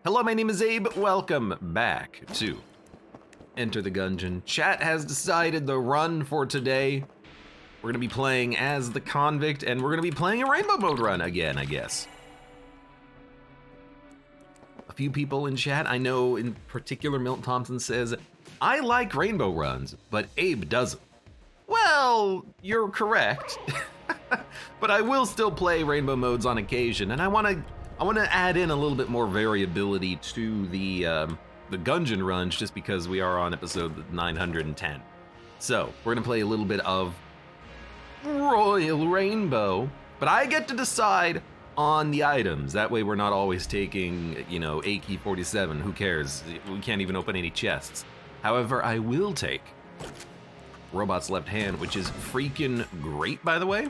Hello, my name is Abe. Welcome back to Enter the Gungeon. Chat has decided the run for today. We're gonna be playing as the convict, and we're gonna be playing a rainbow mode run again, I guess. A few people in chat, I know in particular Milton Thompson says, I like rainbow runs, but Abe doesn't. Well, you're correct, but I will still play rainbow modes on occasion, and I wanna add in a little bit more variability to the Gungeon runs just because we are on episode 910. So, we're gonna play a little bit of Royal Rainbow, but I get to decide on the items. That way we're not always taking, you know, AK-47, who cares? We can't even open any chests. However, I will take Robot's Left Hand, which is freaking great, by the way.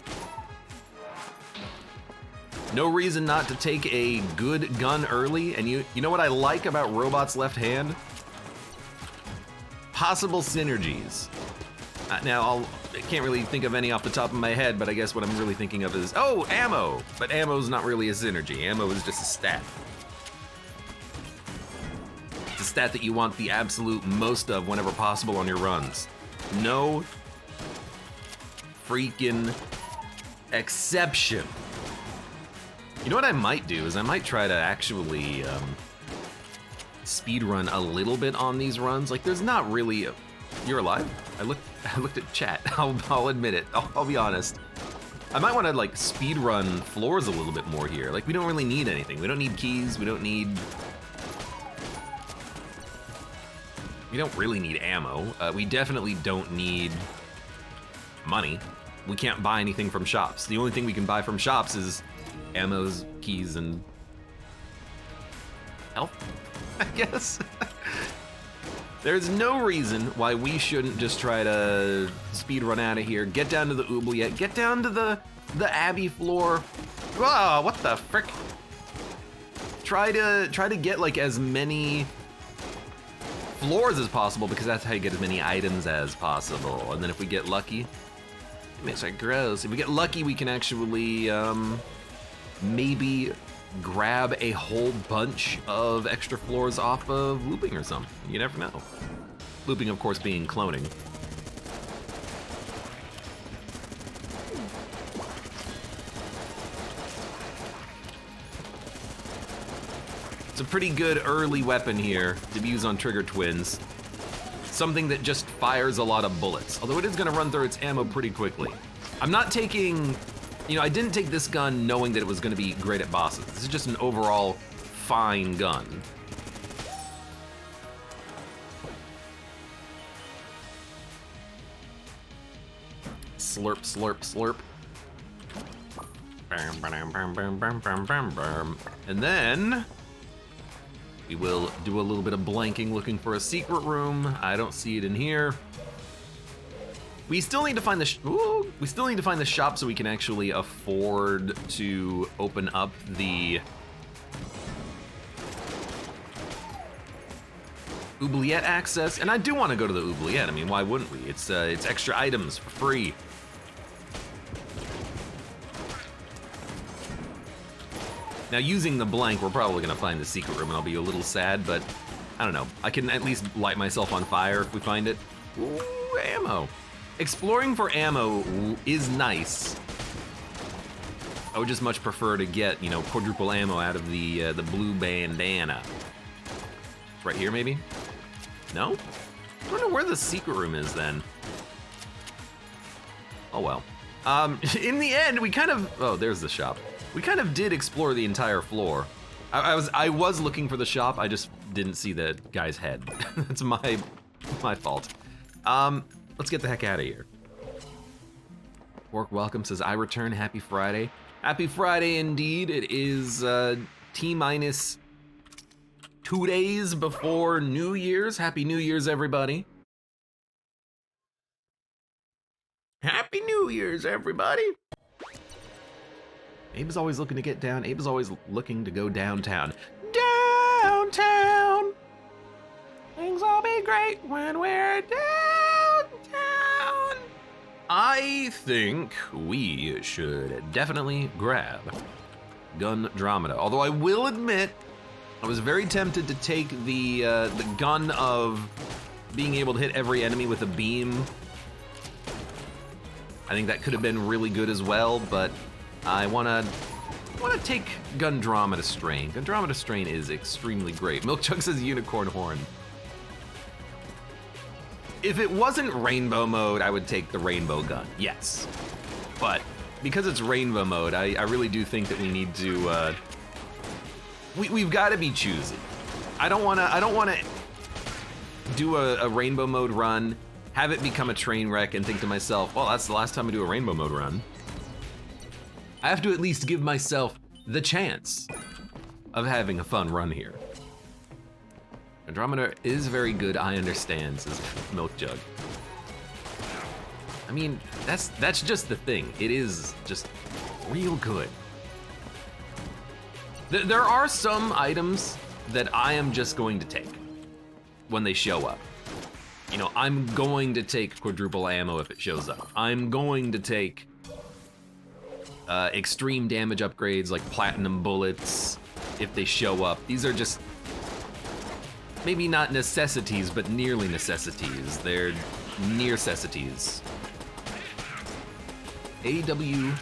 No reason not to take a good gun early, and you know what I like about Robot's Left Hand? Possible synergies. Now, I can't really think of any off the top of my head, but I guess what I'm really thinking of is, oh, ammo! But ammo's not really a synergy. Ammo is just a stat. It's a stat that you want the absolute most of whenever possible on your runs. No freaking exception. You know what I might do is I might try to actually speed run a little bit on these runs. Like, there's not really a... You're alive? I looked at chat. I'll admit it. I'll be honest. I might want to like speed run floors a little bit more here. Like, we don't really need anything. We don't need keys. We don't really need ammo. We definitely don't need money. We can't buy anything from shops. The only thing we can buy from shops is ammos, keys, and health, I guess. There's no reason why we shouldn't just try to speed run out of here, get down to the oubliette, get down to the Abbey floor. Oh, what the frick? Try to get like as many floors as possible, because that's how you get as many items as possible. And then if we get lucky, it makes it gross. If we get lucky, we can actually maybe grab a whole bunch of extra floors off of looping or something. You never know. Looping, of course, being cloning. It's a pretty good early weapon here to use on Trigger Twins. Something that just fires a lot of bullets, although it is gonna run through its ammo pretty quickly. I'm not taking... You know, I didn't take this gun knowing that it was gonna be great at bosses. This is just an overall fine gun. Slurp, slurp, slurp. And then we will do a little bit of blanking looking for a secret room. I don't see it in here. We still need to find the shop so we can actually afford to open up the oubliette access, and I do want to go to the oubliette. I mean, why wouldn't we? It's extra items for free. Now, using the blank, we're probably gonna find the secret room, and I'll be a little sad, but I don't know. I can at least light myself on fire if we find it. Ooh, ammo. Exploring for ammo is nice. I would just much prefer to get, you know, quadruple ammo out of the blue bandana. Right here, maybe? No? I don't know where the secret room is then. Oh well. In the end, we kind of... Oh, there's the shop. We kind of did explore the entire floor. I was looking for the shop. I just didn't see the guy's head. That's my fault. Let's get the heck out of here. Work Welcome says, I return, happy Friday. Happy Friday indeed. It is T-minus 2 days before New Year's. Happy New Year's, everybody. Happy New Year's, everybody. Abe is always looking to get down. Abe is always looking to go downtown. Downtown. Things will be great when we're downtown. I think we should definitely grab Gundramada. Although I will admit, I was very tempted to take the gun of being able to hit every enemy with a beam. I think that could have been really good as well, but I wanna take Gundromeda Strain. Gundromeda Strain is extremely great. Milkchug says Unicorn Horn. If it wasn't rainbow mode, I would take the rainbow gun, yes. But because it's rainbow mode, I really do think that we need to, we've gotta be choosy. I don't wanna do a rainbow mode run, have it become a train wreck and think to myself, well, that's the last time I do a rainbow mode run. I have to at least give myself the chance of having a fun run here. Andromeda is very good, I understand, says Milk Jug. I mean, that's just the thing. It is just real good. There are some items that I am just going to take when they show up. You know, I'm going to take quadruple ammo if it shows up. I'm going to take extreme damage upgrades like platinum bullets if they show up. These are just maybe not necessities, but nearly necessities. They're near-cessities. AWYZY,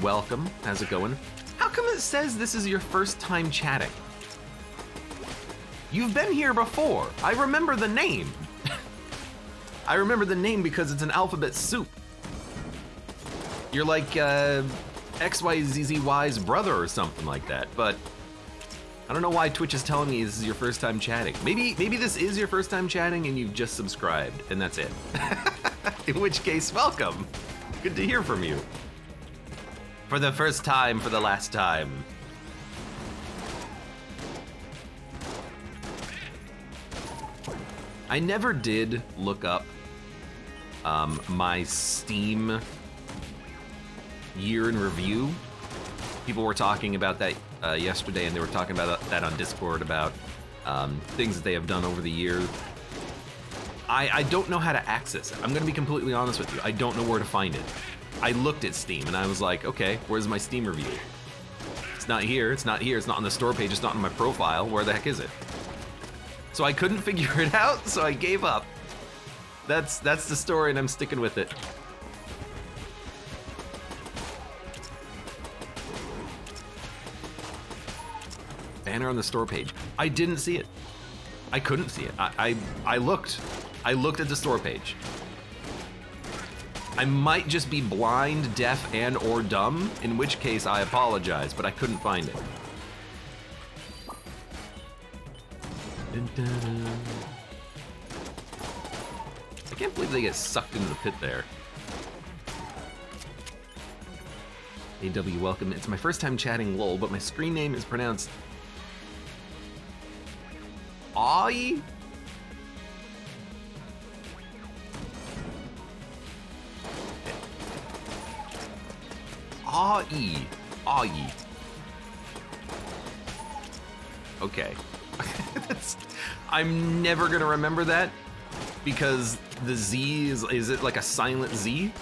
welcome. How's it going? How come it says this is your first time chatting? You've been here before. I remember the name. I remember the name because it's an alphabet soup. You're like XYZZY's brother or something like that, but I don't know why Twitch is telling me this is your first time chatting. Maybe this is your first time chatting and you've just subscribed and that's it. In which case, welcome. Good to hear from you. For the first time, for the last time. I never did look up my Steam year in review. People were talking about that yesterday, and they were talking about that on Discord about things that they have done over the year. I don't know how to access it. I'm gonna be completely honest with you. I don't know where to find it. I looked at Steam and I was like, okay, where's my Steam review? It's not here, it's not here, it's not on the store page, it's not on my profile. Where the heck is it? So I couldn't figure it out, so I gave up. That's the story and I'm sticking with it. Banner on the store page. I didn't see it. I couldn't see it. I looked. I looked at the store page. I might just be blind, deaf, and or dumb, in which case I apologize, but I couldn't find it. I can't believe they get sucked into the pit there. AW, welcome. It's my first time chatting lol, but my screen name is pronounced Ai? Ai. Ai. Okay. I'm never gonna remember that because the Z is it like a silent Z?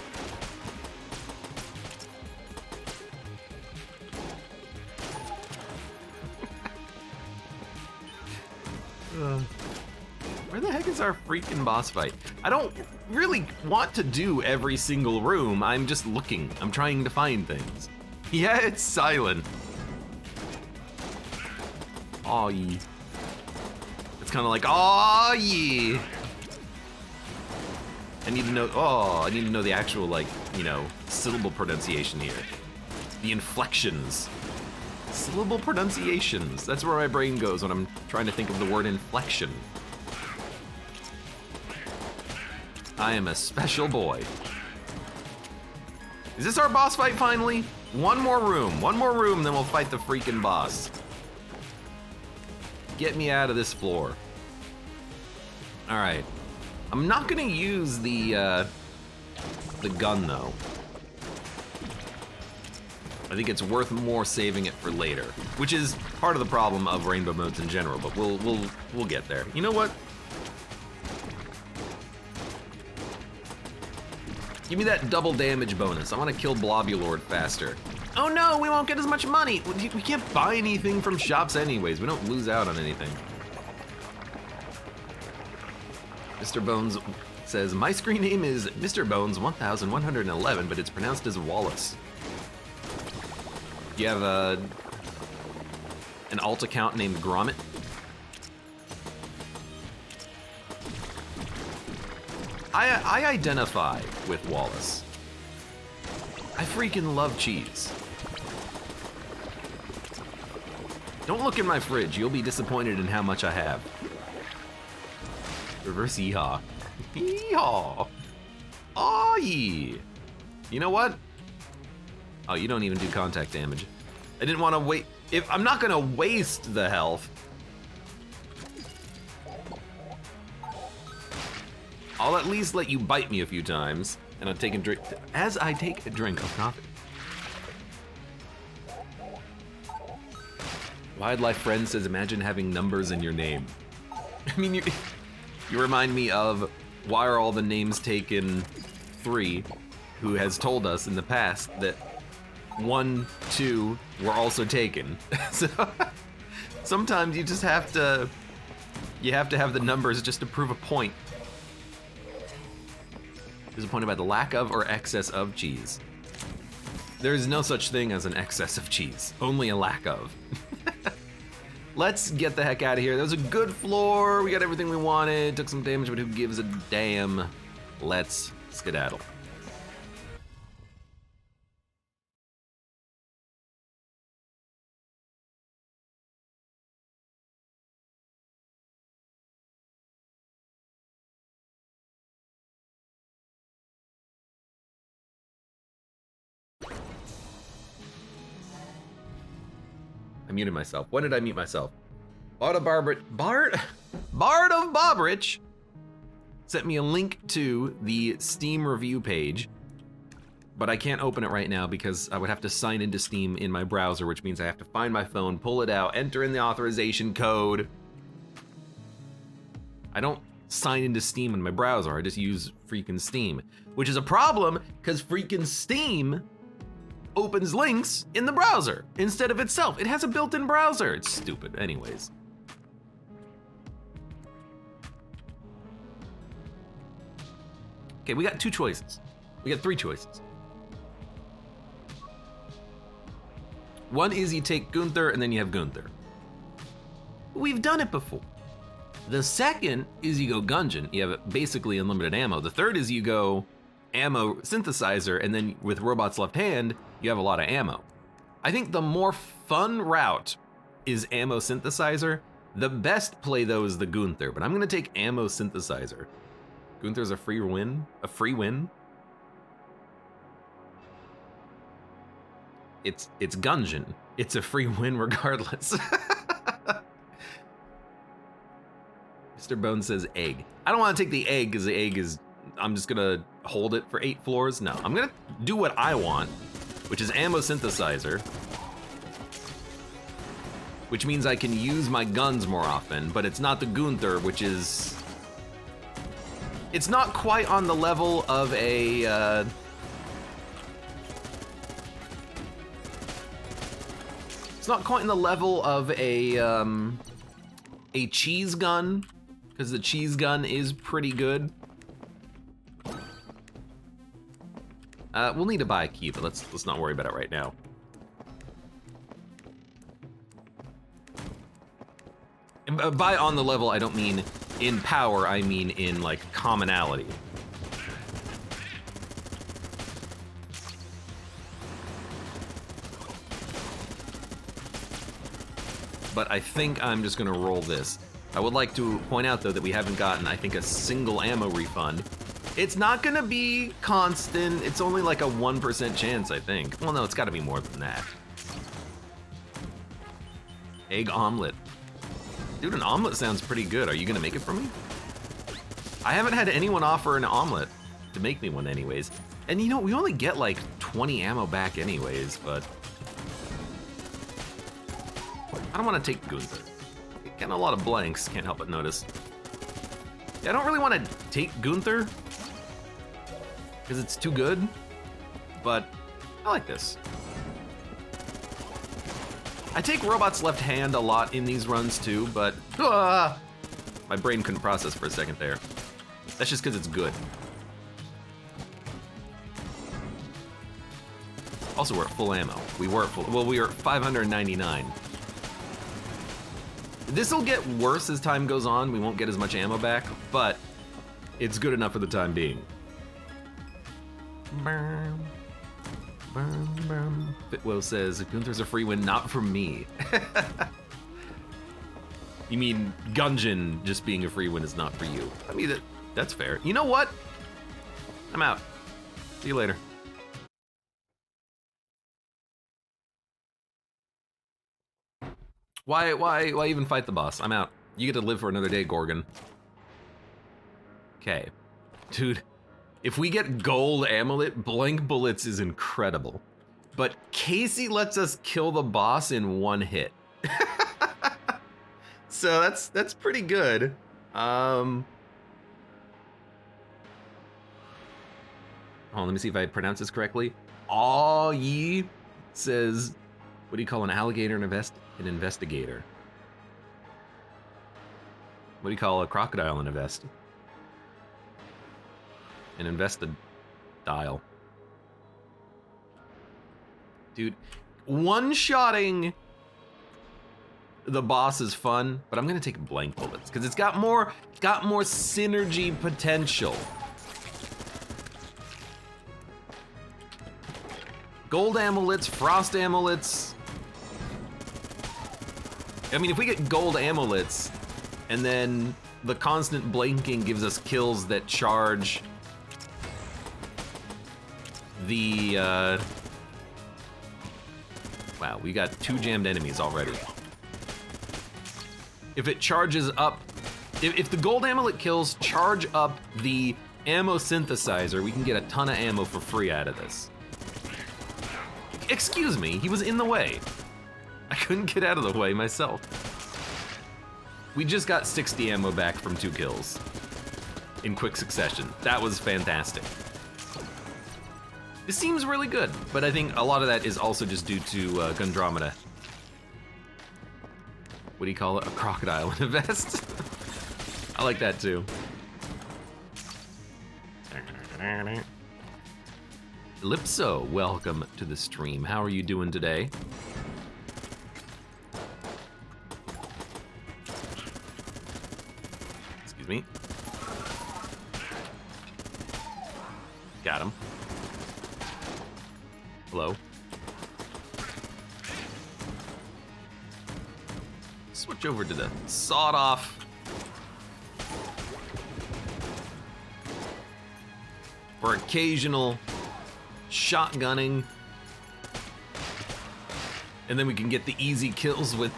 Where the heck is our freaking boss fight? I don't really want to do every single room. I'm just looking. I'm trying to find things. Yeah, it's silent. Aw, ye. It's kind of like, aw, ye. I need to know, I need to know the actual, like, you know, syllable pronunciation here. The inflections. Syllable pronunciations. That's where my brain goes when I'm trying to think of the word inflection. I am a special boy. Is this our boss fight finally? One more room, then we'll fight the freaking boss. Get me out of this floor. All right. I'm not gonna use the gun though. I think it's worth more saving it for later, which is part of the problem of rainbow modes in general, but we'll get there. You know what? Give me that double damage bonus. I want to kill Blobulord faster. Oh no, we won't get as much money. We can't buy anything from shops anyways. We don't lose out on anything. Mr. Bones says, my screen name is Mr. Bones 1111, but it's pronounced as Wallace. You have an alt account named Gromit? I identify with Wallace. I freaking love cheese. Don't look in my fridge, you'll be disappointed in how much I have. Reverse yeehaw. Yeehaw! Aw yeah! You know what? Oh, you don't even do contact damage. I didn't want to wait. If I'm not gonna waste the health, I'll at least let you bite me a few times, and I'll take a drink as I take a drink of coffee. Wildlife Friend says, imagine having numbers in your name. I mean, you remind me of Why Are All the Names Taken 3, who has told us in the past that 1, 2 were also taken. So sometimes you just have to, have the numbers just to prove a point. Disappointed by the lack of or excess of cheese. There is no such thing as an excess of cheese, only a lack of. Let's get the heck out of here. That was a good floor. We got everything we wanted. Took some damage, but who gives a damn? Let's skedaddle. I muted myself. When did I mute myself? Bard of Bobbrich sent me a link to the Steam review page, but I can't open it right now because I would have to sign into Steam in my browser, which means I have to find my phone, pull it out, enter in the authorization code. I don't sign into Steam in my browser, I just use freaking Steam, which is a problem because freaking Steam opens links in the browser instead of itself. It has a built-in browser. It's stupid. Anyways. Okay, we got 2 choices. We got 3 choices. One is you take Gunther and then you have Gunther. We've done it before. The second is you go Gungeon. You have basically unlimited ammo. The third is you go ammo synthesizer, and then with Robot's Left Hand, you have a lot of ammo. I think the more fun route is ammo synthesizer. The best play though is the Gunther, but I'm gonna take ammo synthesizer. Gunther's a free win? A free win? It's Gungeon. It's a free win regardless. Mr. Bones says egg. I don't want to take the egg because the egg is, I'm just gonna hold it for 8 floors. No, I'm gonna do what I want, which is ammo synthesizer, which means I can use my guns more often, but it's not the Gunther, which is, it's not quite on the level of a, it's not quite on the level of a cheese gun, because the cheese gun is pretty good. We'll need to buy a key, but let's not worry about it right now. And by on the level, I don't mean in power, I mean in like commonality. But I think I'm just gonna roll this. I would like to point out though that we haven't gotten, I think, a single ammo refund. It's not gonna be constant. It's only like a 1% chance, I think. Well, no, it's gotta be more than that. Egg omelet. Dude, an omelet sounds pretty good. Are you gonna make it for me? I haven't had anyone offer an omelet to make me one anyways. And you know, we only get like 20 ammo back anyways, but I don't wanna take Gunther. Getting a lot of blanks, can't help but notice. Yeah, I don't really wanna take Gunther because it's too good, but I like this. I take Robot's Left Hand a lot in these runs too, but my brain couldn't process for a second there. That's just because it's good. Also, we're at full ammo. We were at full, well, we were at 599. This'll get worse as time goes on. We won't get as much ammo back, but it's good enough for the time being. Fitwo says, Gunther's a free win, not for me. You mean Gungeon just being a free win is not for you? I mean, that's fair. You know what? I'm out. See you later. Why even fight the boss? I'm out. You get to live for another day, Gorgon. Okay. Dude, if we get gold amulet, blank bullets is incredible. But Casey lets us kill the boss in one hit. So that's pretty good. Hold on, let me see if I pronounce this correctly. Aw Yi says, what do you call an alligator and an investigator? What do you call a crocodile and a vest? An investidial. Dude, one-shotting the boss is fun, but I'm gonna take blank bullets because it's got more synergy potential. Gold amulets, frost amulets. I mean, if we get gold amulets and then the constant blanking gives us kills that charge the, wow, we got 2 jammed enemies already. If it charges up, if the gold amulet kills charge up the ammo synthesizer, we can get a ton of ammo for free out of this. Excuse me, he was in the way. I couldn't get out of the way myself. We just got 60 ammo back from 2 kills in quick succession. That was fantastic. This seems really good, but I think a lot of that is also just due to Gundromeda. What do you call it? A crocodile in a vest? I like that too. Lipso, welcome to the stream. How are you doing today? Excuse me. Got him. Hello. Switch over to the sawed-off. For occasional shotgunning. And then we can get the easy kills with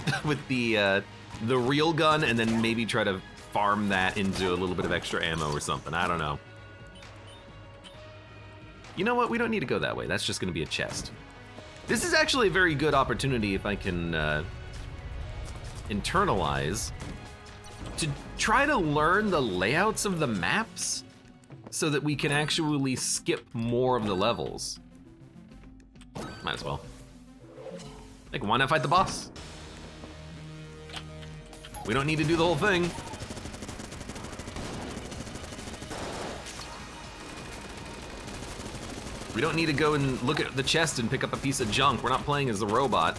the real gun and then maybe try to farm that into a little bit of extra ammo or something. I don't know. You know what? We don't need to go that way. That's just gonna be a chest. This is actually a very good opportunity if I can internalize to try to learn the layouts of the maps so that we can actually skip more of the levels. Might as well. Like, why not fight the boss? We don't need to do the whole thing. We don't need to go and look at the chest and pick up a piece of junk. We're not playing as a robot.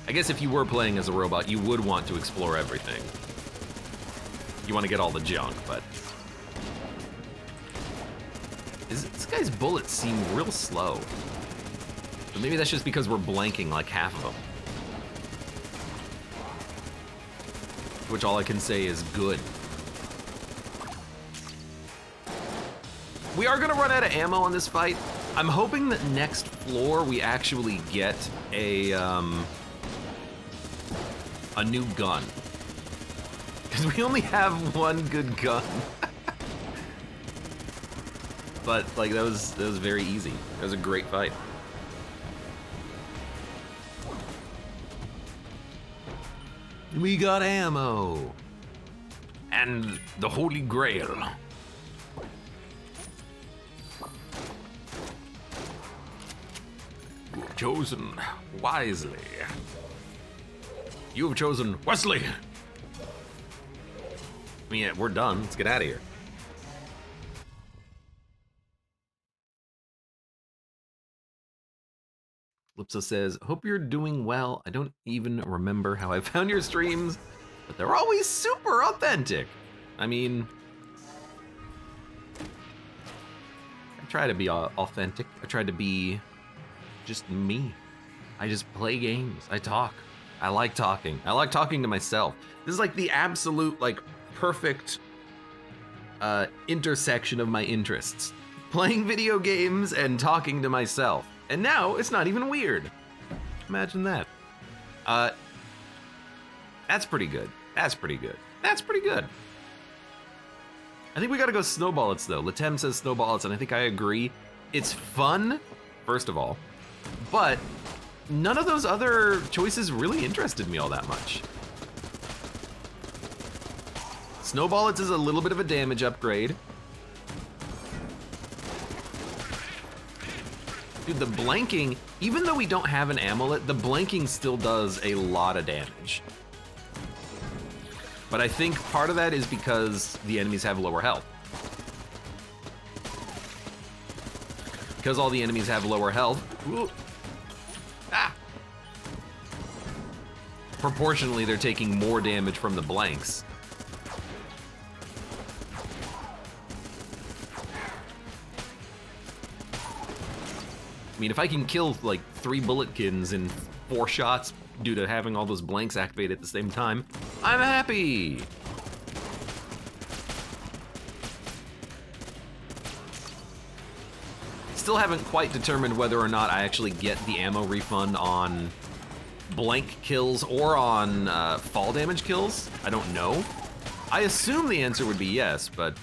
I guess if you were playing as a robot, you would want to explore everything. You want to get all the junk, but... This guy's bullets seem real slow. But maybe that's just because we're blanking like half of them. Which all I can say is good. We are gonna run out of ammo on this fight. I'm hoping that next floor we actually get a new gun. Because we only have one good gun. But like that was very easy. That was a great fight. We got ammo. And the Holy Grail. chosen wisely. You have chosen Wesley. I mean, yeah, we're done. Let's get out of here. Lipso says, hope you're doing well. I don't even remember how I found your streams, but they're always super authentic. I mean, I try to be authentic. I try to be just me. I just play games. I talk. I like talking. I like talking to myself. This is like the absolute, like, perfect intersection of my interests. Playing video games and talking to myself. And now it's not even weird. Imagine that. That's pretty good. That's pretty good. That's pretty good. I think we gotta go snowballets though. Latem says snowballets, and I think I agree. It's fun, first of all, but none of those other choices really interested me all that much. Snowballets is a little bit of a damage upgrade. Dude, the blanking, even though we don't have an amulet, the blanking still does a lot of damage. But I think part of that is because the enemies have lower health. Because all the enemies have lower health, proportionally they're taking more damage from the blanks. I mean, if I can kill like 3 bulletkins in 4 shots due to having all those blanks activated at the same time, I'm happy. Still haven't quite determined whether or not I actually get the ammo refund on blank kills or on fall damage kills. I don't know. I assume the answer would be yes, but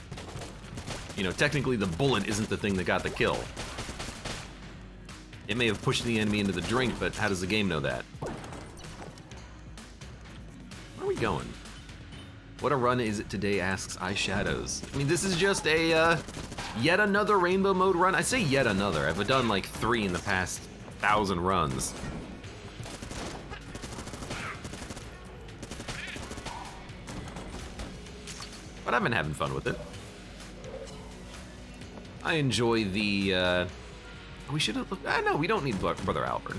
you know, technically the bullet isn't the thing that got the kill. It may have pushed the enemy into the drink, but how does the game know that? Where are we going? What a run is it today, asks Eyeshadows. I mean, this is just a yet another rainbow mode run. I say yet another. I've done like 3 in the past 1,000 runs. But I've been having fun with it. I enjoy the, we should have looked, no, we don't need Brother Albert.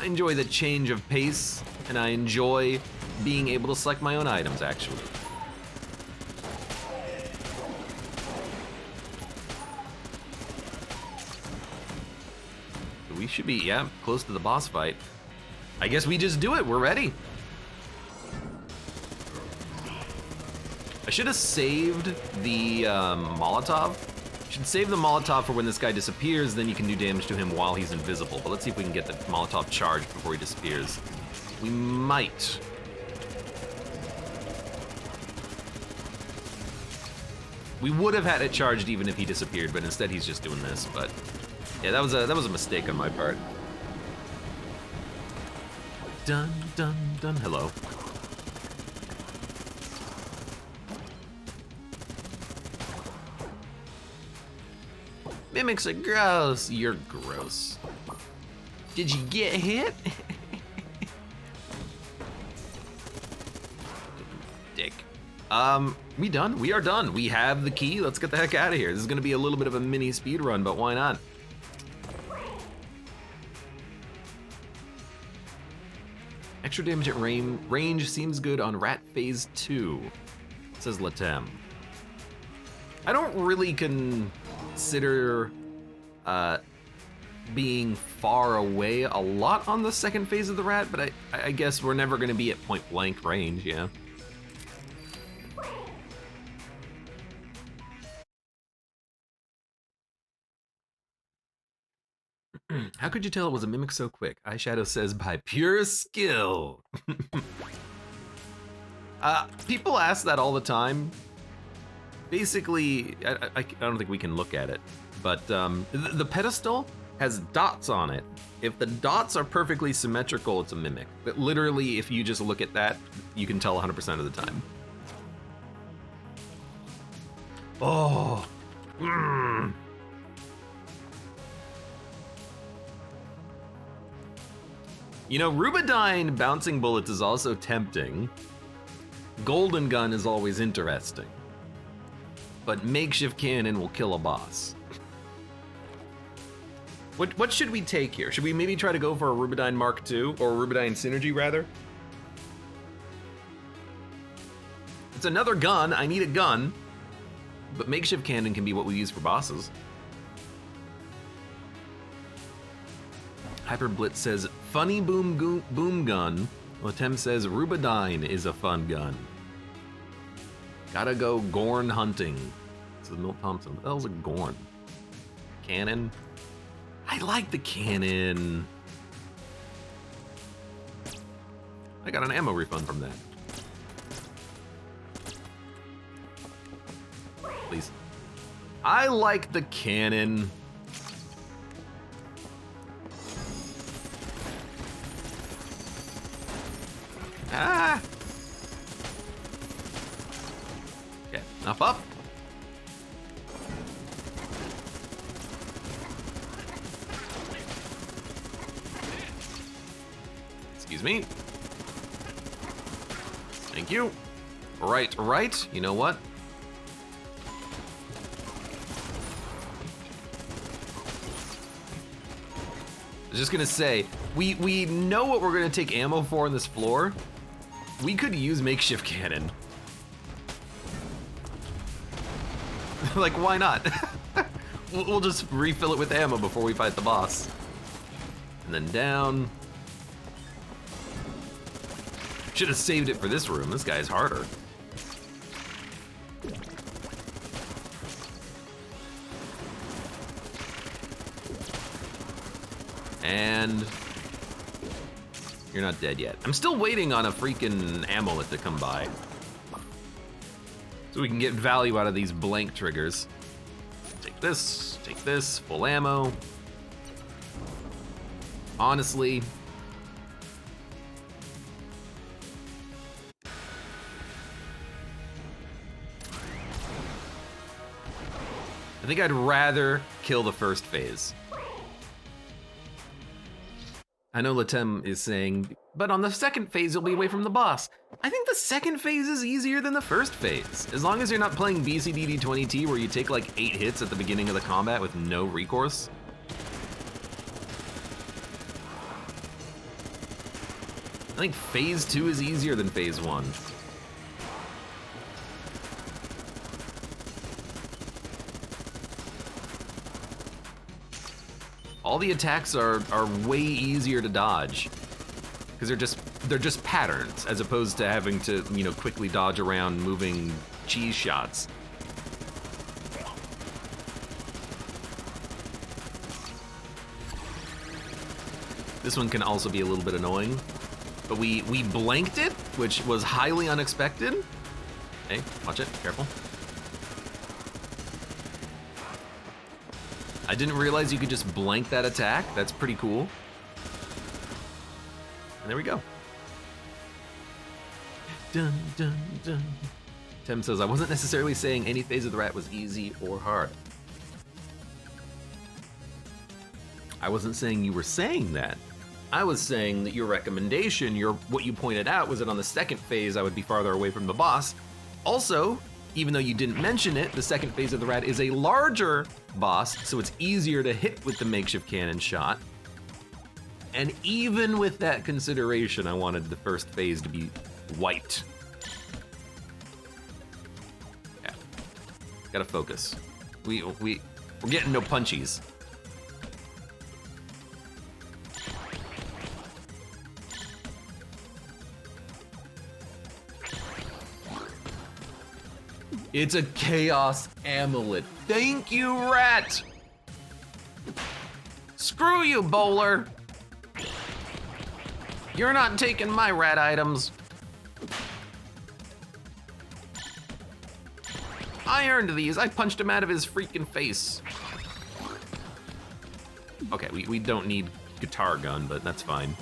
I enjoy the change of pace, and I enjoy being able to select my own items, actually. We should be, yeah, close to the boss fight. I guess we just do it, we're ready. I should have saved the Molotov. Should save the Molotov for when this guy disappears, then you can do damage to him while he's invisible. But let's see if we can get the Molotov charged before he disappears. We might. We would have had it charged even if he disappeared, but instead he's just doing this. But yeah, that was a mistake on my part. Dun dun dun. Hello. Mimics are gross. You're gross. Did you get hit? Dick. We done? We are done. We have the key. Let's get the heck out of here. This is gonna be a little bit of a mini speed run, but why not? Extra damage at range seems good on Rat Phase 2, says Latem. I don't really consider being far away a lot on the second phase of the rat, but I guess we're never gonna be at point blank range, yeah. How could you tell it was a mimic so quick? Eyeshadow says by pure skill. People ask that all the time. Basically, I don't think we can look at it, but the pedestal has dots on it. If the dots are perfectly symmetrical, it's a mimic. But literally, if you just look at that, you can tell 100% of the time. Oh. You know, Rubidyne bouncing bullets is also tempting. Golden gun is always interesting. But makeshift cannon will kill a boss. What should we take here? Should we maybe try to go for a Rubidyne Mark II, or Rubidyne Synergy rather? It's another gun, I need a gun. But makeshift cannon can be what we use for bosses. Hyper Blitz says, funny boom gun. Latem says, Rubidyne is a fun gun. Gotta go Gorn hunting. This is Milt Thompson. What the hell's a Gorn? Cannon? I like the cannon. I got an ammo refund from that. Please. I like the cannon. Ah! Okay, enough up. Excuse me. Thank you. Right. You know what? I was just gonna say, we know what we're gonna take ammo for on this floor. We could use makeshift cannon. Like, why not? We'll just refill it with ammo before we fight the boss. And then down. Should have saved it for this room. This guy's harder. And you're not dead yet. I'm still waiting on a freaking amulet to come by, so we can get value out of these blank triggers. Take this, full ammo. Honestly, I think I'd rather kill the first phase. I know Latem is saying, but on the second phase, you'll be away from the boss. I think the second phase is easier than the first phase. As long as you're not playing BCDD20T where you take like 8 hits at the beginning of the combat with no recourse. I think phase 2 is easier than phase 1. All the attacks are way easier to dodge because they're just patterns as opposed to having to, you know, quickly dodge around moving cheese shots. This one can also be a little bit annoying, but we blanked it, which was highly unexpected. Hey, watch it, careful. I didn't realize you could just blank that attack. That's pretty cool. And there we go. Dun, dun, dun. Tim says, I wasn't necessarily saying any phase of the rat was easy or hard. I wasn't saying you were saying that. I was saying that your recommendation, what you pointed out was that on the second phase, I would be farther away from the boss. Also, even though you didn't mention it, the second phase of the rat is a larger boss, so it's easier to hit with the makeshift cannon shot. And even with that consideration, I wanted the first phase to be wiped. Yeah, gotta focus. We're getting no punchies. It's a chaos amulet. Thank you, rat. Screw you, bowler. You're not taking my rat items. I earned these. I punched him out of his freaking face. Okay, we don't need guitar gun, but that's fine.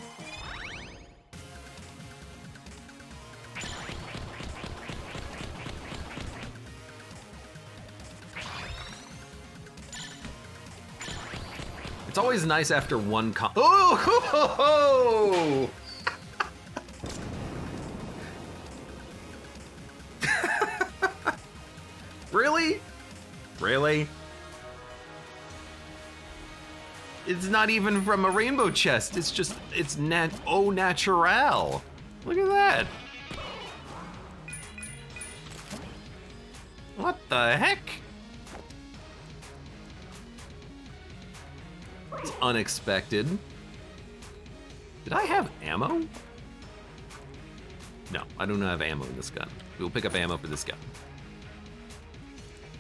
It's It's always nice after one oh! Ho, ho, ho! Really? Really? It's not even from a rainbow chest. It's just, it's au naturel. Look at that. What the heck? It's unexpected. Did I have ammo? No, I do not have ammo in this gun. We will pick up ammo for this gun.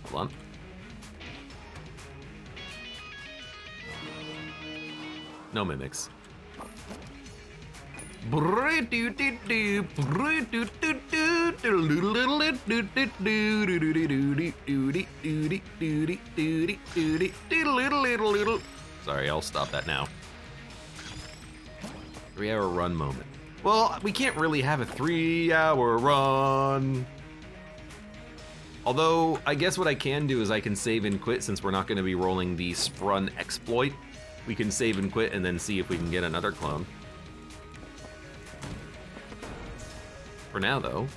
Hold on. No mimics. Sorry, I'll stop that now. 3-hour run moment. Well, we can't really have a 3-hour run. Although, I guess what I can do is I can save and quit since we're not going to be rolling the Sprun exploit. We can save and quit and then see if we can get another clone. For now, though,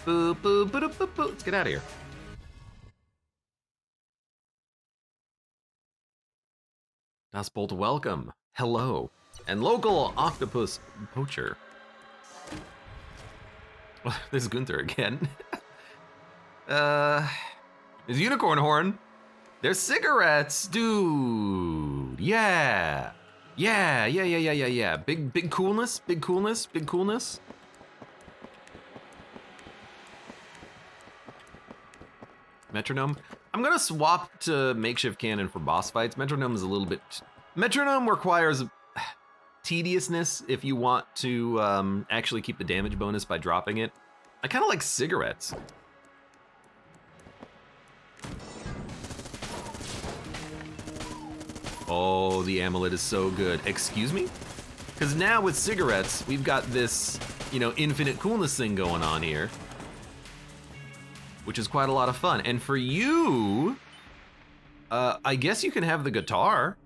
let's get out of here. Das Bolt, welcome. Hello. And local octopus poacher. Well, there's Gunther again. There's unicorn horn. There's cigarettes, dude. Yeah. Big coolness, big coolness, big coolness. Metronome. I'm gonna swap to makeshift cannon for boss fights. Metronome is a little bit... Metronome requires tediousness if you want to actually keep the damage bonus by dropping it. I kind of like cigarettes. Oh, the amulet is so good. Excuse me? Because now with cigarettes, we've got this, you know, infinite coolness thing going on here, which is quite a lot of fun. And for you, I guess you can have the guitar.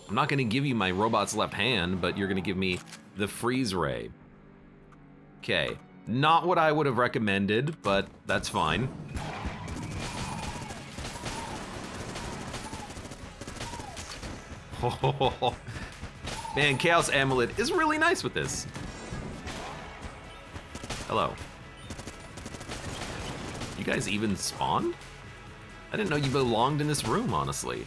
I'm not gonna give you my robot's left hand, but you're gonna give me the freeze ray. Okay, not what I would have recommended, but that's fine. Oh, man, Chaos Amulet is really nice with this. Hello. You guys even spawned? I didn't know you belonged in this room, honestly.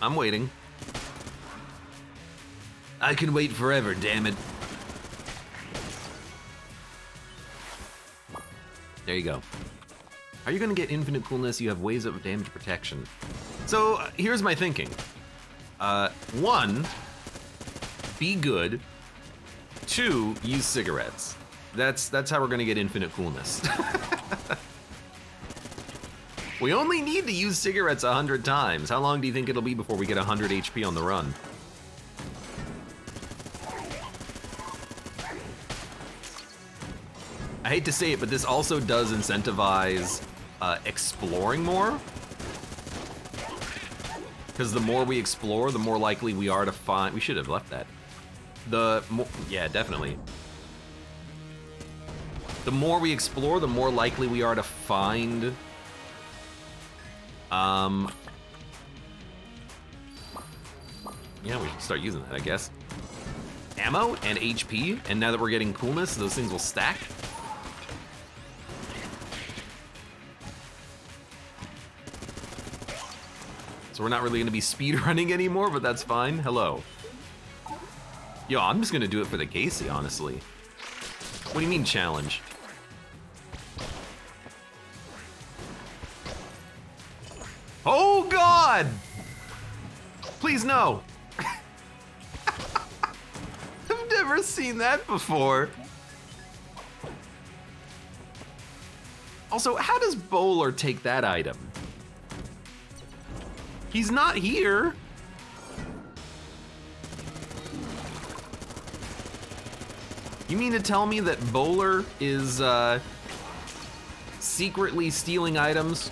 I'm waiting. I can wait forever, damn it. There you go. Are you gonna get infinite coolness? You have ways of damage protection. So here's my thinking. 1, be good. 2, use cigarettes. That's how we're gonna get infinite coolness. We only need to use cigarettes 100 times. How long do you think it'll be before we get 100 HP on the run? I hate to say it, but this also does incentivize exploring more. Because the more we explore, the more likely we are to find... We should have left that. Yeah, definitely. The more we explore, the more likely we are to find... Yeah, we should start using that, I guess. Ammo and HP, and now that we're getting coolness, those things will stack. So we're not really gonna be speed running anymore, but that's fine. Hello. Yo, I'm just gonna do it for the Casey, honestly. What do you mean challenge? Oh God! Please no. I've never seen that before. Also, how does Bowler take that item? He's not here. You mean to tell me that Bowler is secretly stealing items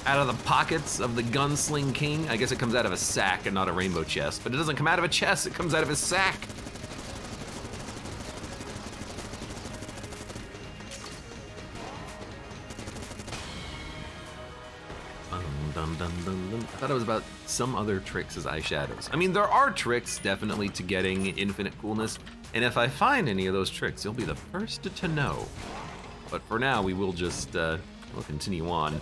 out of the pockets of the Gunsling King? I guess it comes out of a sack and not a rainbow chest, but it doesn't come out of a chest, it comes out of his sack. I thought it was about some other tricks as eyeshadows. I mean, there are tricks definitely to getting infinite coolness, and if I find any of those tricks, you'll be the first to know. But for now, we will just, we'll continue on.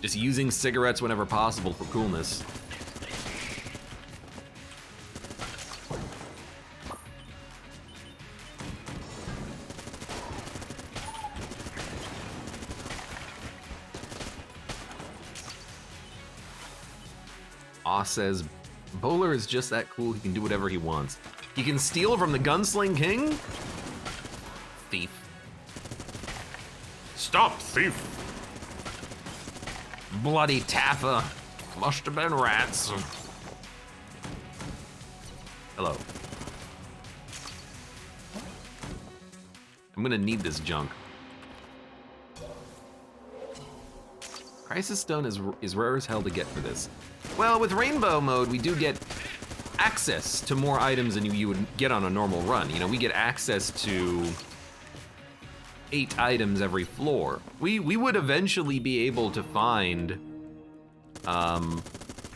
Just using cigarettes whenever possible for coolness. Aw says, Bowler is just that cool, he can do whatever he wants. He can steal from the Gunsling King? Thief. Stop, thief! Bloody Taffa. Must have been rats. Hello. I'm gonna need this junk. Crisis Stone is rare as hell to get for this. Well, with Rainbow mode, we do get access to more items than you would get on a normal run. You know, we get access to 8 items every floor. We would eventually be able to find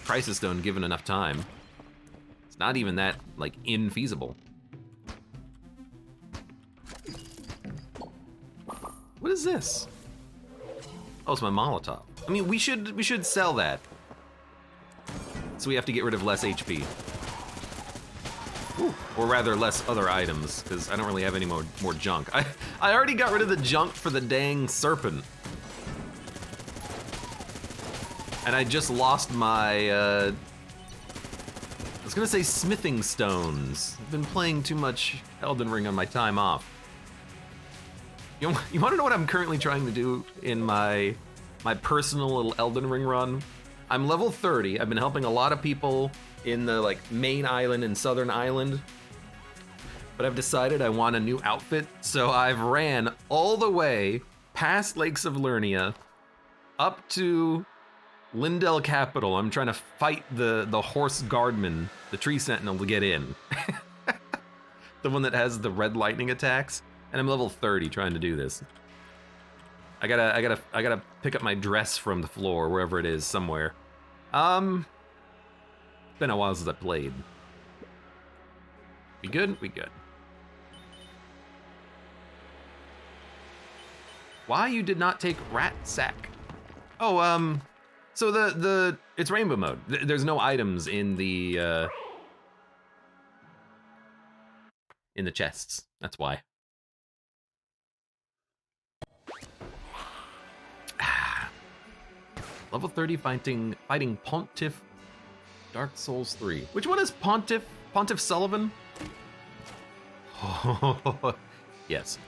Crisis Stone given enough time. It's not even that, like, infeasible. What is this? Oh, it's my Molotov. I mean, we should sell that. So we have to get rid of less HP. Ooh, or rather, less other items, because I don't really have any more junk. I already got rid of the junk for the dang serpent. And I just lost my, I was gonna say smithing stones. I've been playing too much Elden Ring on my time off. You wanna know what I'm currently trying to do in my personal little Elden Ring run? I'm level 30. I've been helping a lot of people in the like main island and southern island, but I've decided I want a new outfit, so I've ran all the way past Lakes of Lernia up to Lindell Capital. I'm trying to fight the horse guardman, the tree sentinel, to get in. The one that has the red lightning attacks, and I'm level 30 trying to do this. I gotta pick up my dress from the floor, wherever it is, somewhere. It's been a while since I played. We good? We good. Why you did not take Rat Sack? Oh, so it's rainbow mode. There's no items in the chests. That's why. Level 30 fighting Pontiff Dark Souls 3. Which one is Pontiff? Pontiff Sullivan? Yes.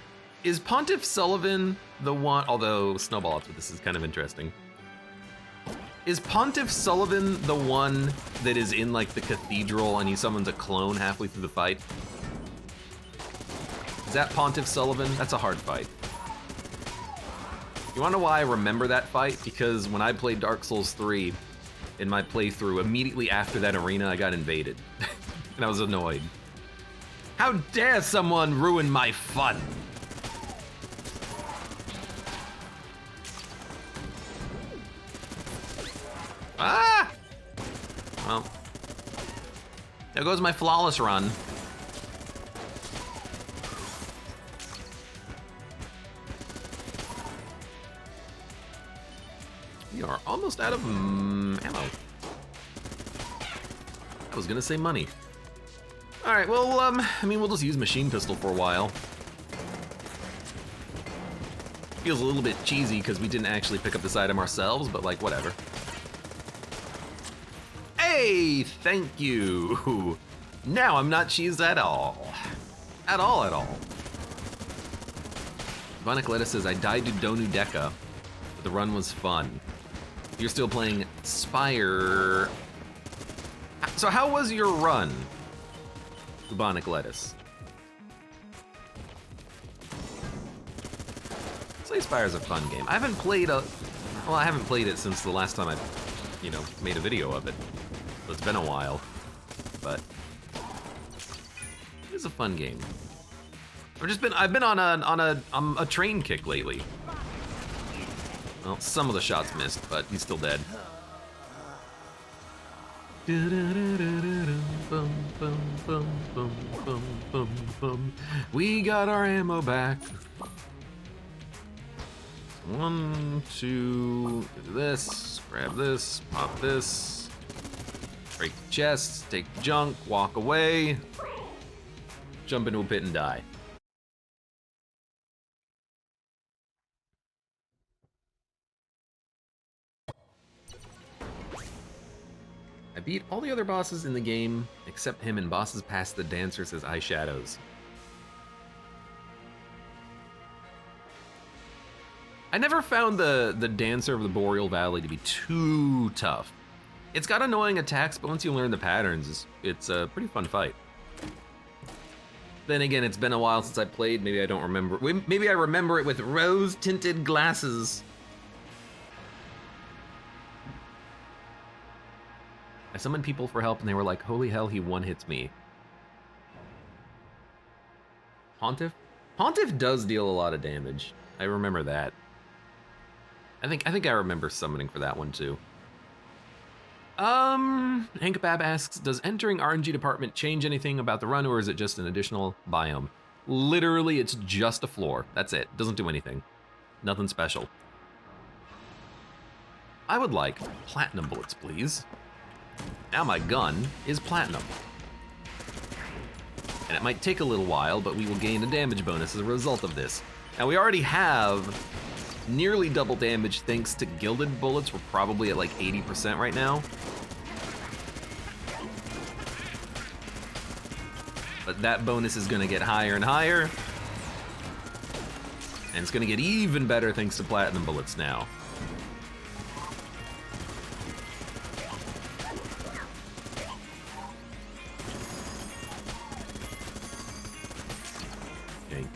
Is Pontiff Sullivan the one, although Snowball, this is kind of interesting. Is Pontiff Sullivan the one that is in like the cathedral and he summons a clone halfway through the fight? Is that Pontiff Sullivan? That's a hard fight. You wanna know why I remember that fight? Because when I played Dark Souls 3 in my playthrough, immediately after that arena, I got invaded. And I was annoyed. How dare someone ruin my fun? Ah! Well, there goes my flawless run. We are almost out of ammo. I was gonna say money. All right, well, I mean, we'll just use machine pistol for a while. Feels a little bit cheesy because we didn't actually pick up this item ourselves, but like, whatever. Hey, thank you. Now I'm not cheesed at all. At all, at all. MacLeod says, I died to Donu Deka, but the run was fun. You're still playing Spire. So how was your run, Bubonic Lettuce? Slay Spire's a fun game. I haven't played I haven't played it since the last time I, made a video of it. So it's been a while, but it is a fun game. I've been on a train kick lately. Well, some of the shots missed, but he's still dead. We got our ammo back. 1, 2, do this, grab this, pop this, break the chest, take the junk, walk away, jump into a pit and die. I beat all the other bosses in the game except him, and bosses past the dancers as eyeshadows. I never found the Dancer of the Boreal Valley to be too tough. It's got annoying attacks, but once you learn the patterns, it's a pretty fun fight. Then again, it's been a while since I played, maybe I don't remember. Maybe I remember it with rose-tinted glasses. I summoned people for help and they were like, holy hell, he one-hits me. Pontiff? Pontiff does deal a lot of damage. I remember that. I think I remember summoning for that one too. Hank Bab asks, does entering RNG department change anything about the run, or is it just an additional biome? Literally, it's just a floor. That's it. Doesn't do anything. Nothing special. I would like platinum bullets, please. Now my gun is platinum. And it might take a little while, but we will gain a damage bonus as a result of this. Now we already have nearly double damage thanks to gilded bullets. We're probably at like 80% right now. But that bonus is gonna get higher and higher. And it's gonna get even better thanks to platinum bullets now.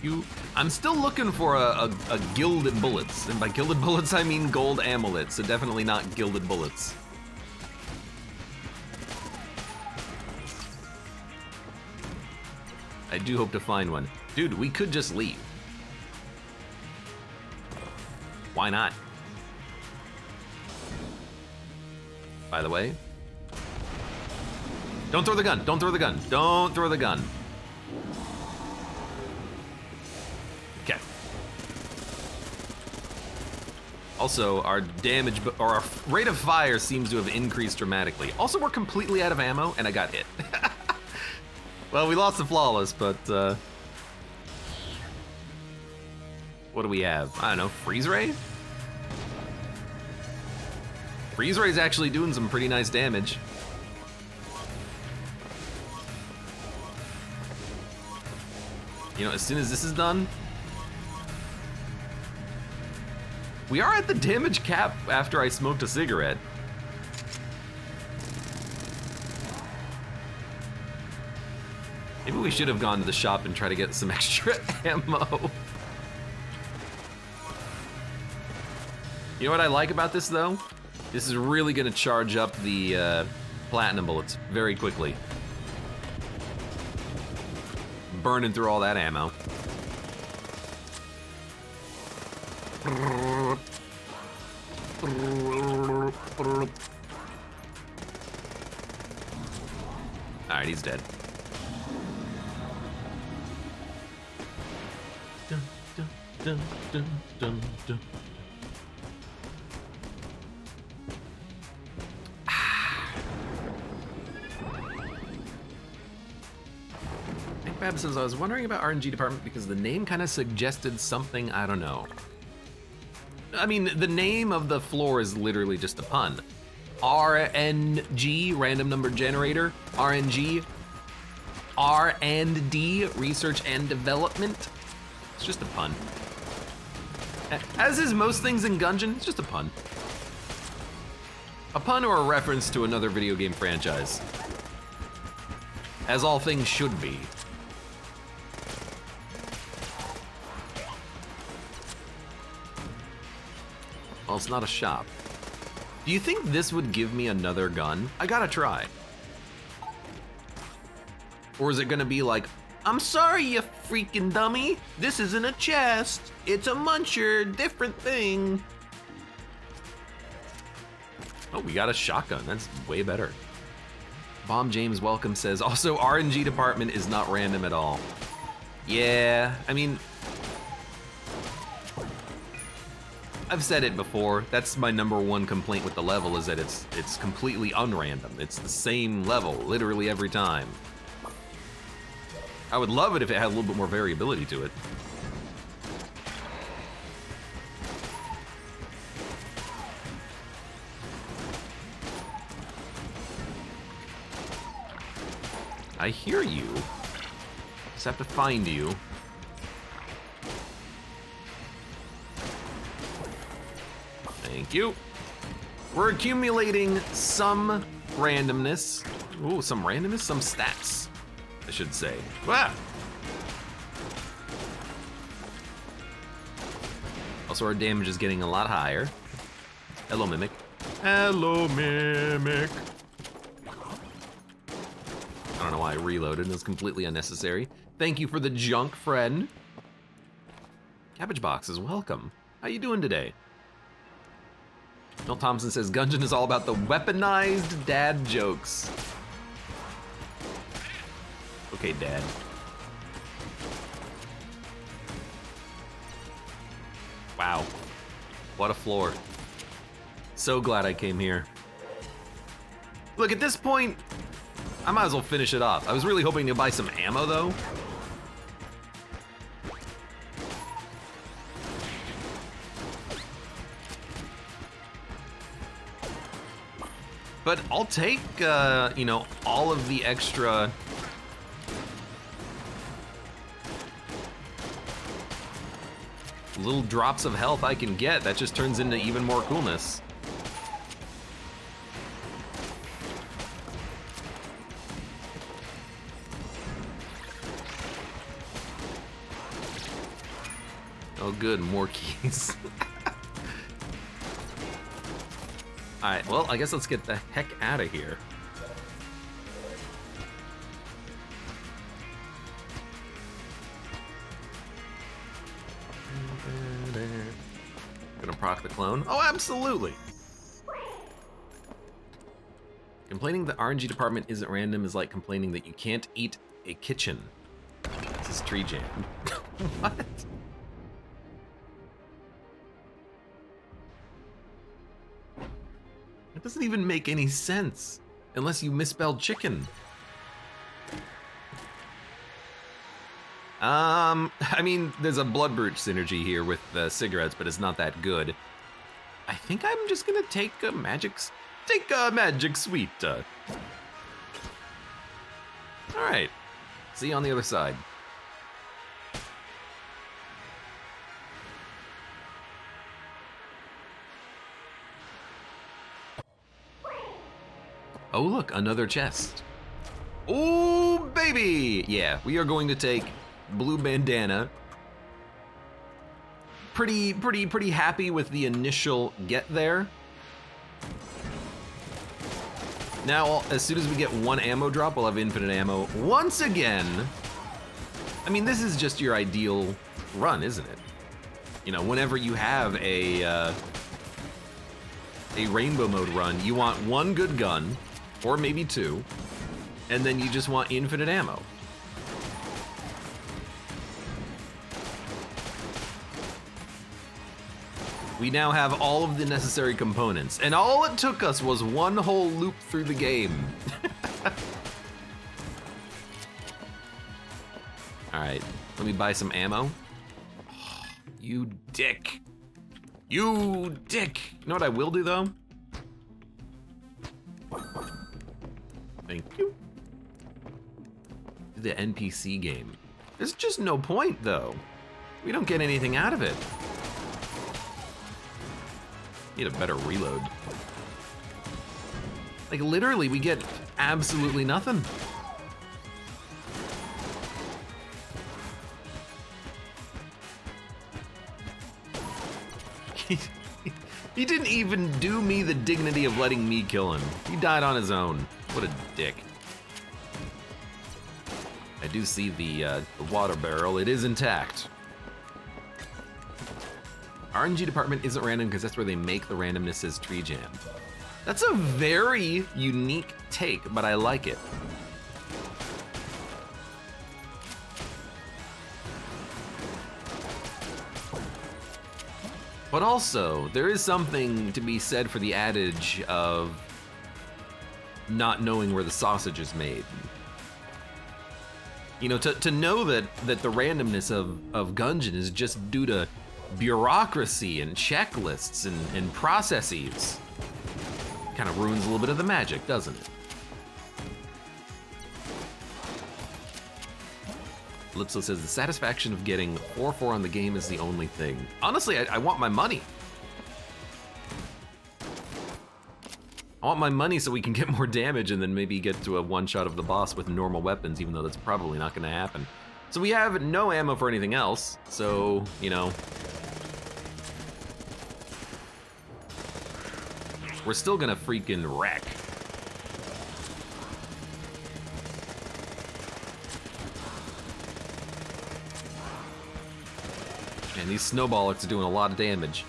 You, I'm still looking for a gilded bullets, and by gilded bullets I mean gold amulets, so definitely not gilded bullets. I do hope to find one. Dude, we could just leave. Why not? By the way, don't throw the gun, don't throw the gun, don't throw the gun. Okay. Also, our damage, or our rate of fire seems to have increased dramatically. Also, we're completely out of ammo, and I got hit. Well, we lost the flawless, but what do we have? I don't know, freeze ray? Freeze ray's actually doing some pretty nice damage. You know, as soon as this is done, we are at the damage cap after I smoked a cigarette. Maybe we should have gone to the shop and tried to get some extra ammo. You know what I like about this though? This is really gonna charge up the platinum bullets very quickly. Burning through all that ammo. Alright, he's dead. Dun, dun, dun, dun, dun, dun. Fab says, I was wondering about RNG department because the name kind of suggested something, I don't know. I mean, the name of the floor is literally just a pun. RNG, random number generator, RNG, R&D, research and development. It's just a pun. As is most things in Gungeon, it's just a pun. A pun or a reference to another video game franchise. As all things should be. Well, it's not a shop. Do you think this would give me another gun? I gotta try. Or is it gonna be like, I'm sorry, you freaking dummy. This isn't a chest. It's a muncher, different thing. Oh, we got a shotgun. That's way better. Bomb James Welcome says, also RNG department is not random at all. Yeah, I mean, I've said it before. That's my #1 complaint with the level is that it's completely unrandom. It's the same level literally every time. I would love it if it had a little bit more variability to it. I hear you. Just have to find you. Thank you. We're accumulating some randomness. Ooh, some randomness, some stats, I should say. Ah! Also, our damage is getting a lot higher. Hello, Mimic. Hello, Mimic. I don't know why I reloaded. It was completely unnecessary. Thank you for the junk, friend. Cabbage Box is welcome. How you doing today? Milt Thompson says, Gungeon is all about the weaponized dad jokes. Okay, Dad. Wow. What a floor. So glad I came here. Look, at this point, I might as well finish it off. I was really hoping to buy some ammo, though. But I'll take, you know, all of the extra little drops of health I can get. That just turns into even more coolness. Oh good, more keys. Alright, well, I guess let's get the heck out of here. Gonna proc the clone? Oh, absolutely! Complaining the RNG department isn't random is like complaining that you can't eat a kitchen. This is tree jam. What? It doesn't even make any sense unless you misspelled chicken. I mean, there's a Blood Brute synergy here with cigarettes, but it's not that good. I think I'm just gonna take a magic sweet. All right, see you on the other side. Oh look, another chest. Oh baby! Yeah, we are going to take blue bandana. Pretty happy with the initial get there. Now, as soon as we get one ammo drop, we'll have infinite ammo once again. I mean, this is just your ideal run, isn't it? You know, whenever you have a rainbow mode run, you want one good gun, or maybe two, and then you just want infinite ammo. We now have all of the necessary components, and all it took us was one whole loop through the game. All right, let me buy some ammo. Oh, you dick. You dick. You know what I will do though? Thank you. The NPC game. There's just no point though. We don't get anything out of it. Need a better reload. Like literally, we get absolutely nothing. He didn't even do me the dignity of letting me kill him. He died on his own. What a dick. I do see the water barrel. It is intact. RNG department isn't random because that's where they make the randomness as tree jam. That's a very unique take, but I like it. But also, there is something to be said for the adage of not knowing where the sausage is made. You know, to know that the randomness of Gungeon is just due to bureaucracy and checklists and processes kind of ruins a little bit of the magic, doesn't it? Lipso says, the satisfaction of getting 4-4 on the game is the only thing. Honestly, I want my money. I want my money so we can get more damage and then maybe get to a one-shot of the boss with normal weapons, even though that's probably not gonna happen. So we have no ammo for anything else, so, you know. We're still gonna freaking wreck. And these snowballers are doing a lot of damage.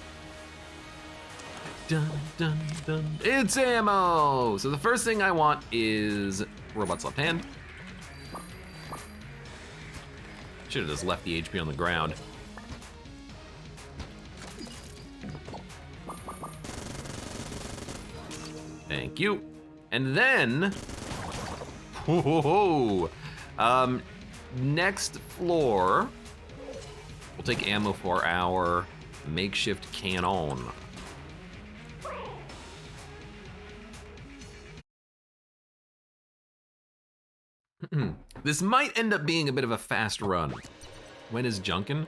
Dun, dun, dun. It's ammo! So the first thing I want is robot's left hand. Should have just left the HP on the ground. Thank you. And then, next floor, we'll take ammo for our makeshift cannon. This might end up being a bit of a fast run. When is Junkin?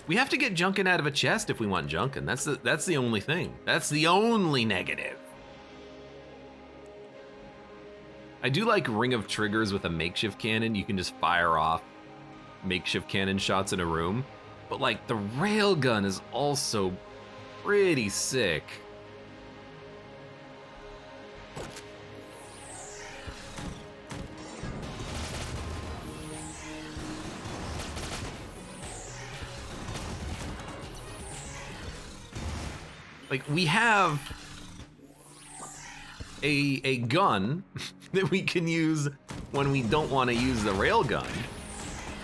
We have to get Junkin out of a chest if we want Junkin. That's the only thing. That's the only negative. I do like Ring of Triggers with a makeshift cannon. You can just fire off makeshift cannon shots in a room. But like the railgun is also pretty sick. Like we have a gun that we can use when we don't want to use the railgun.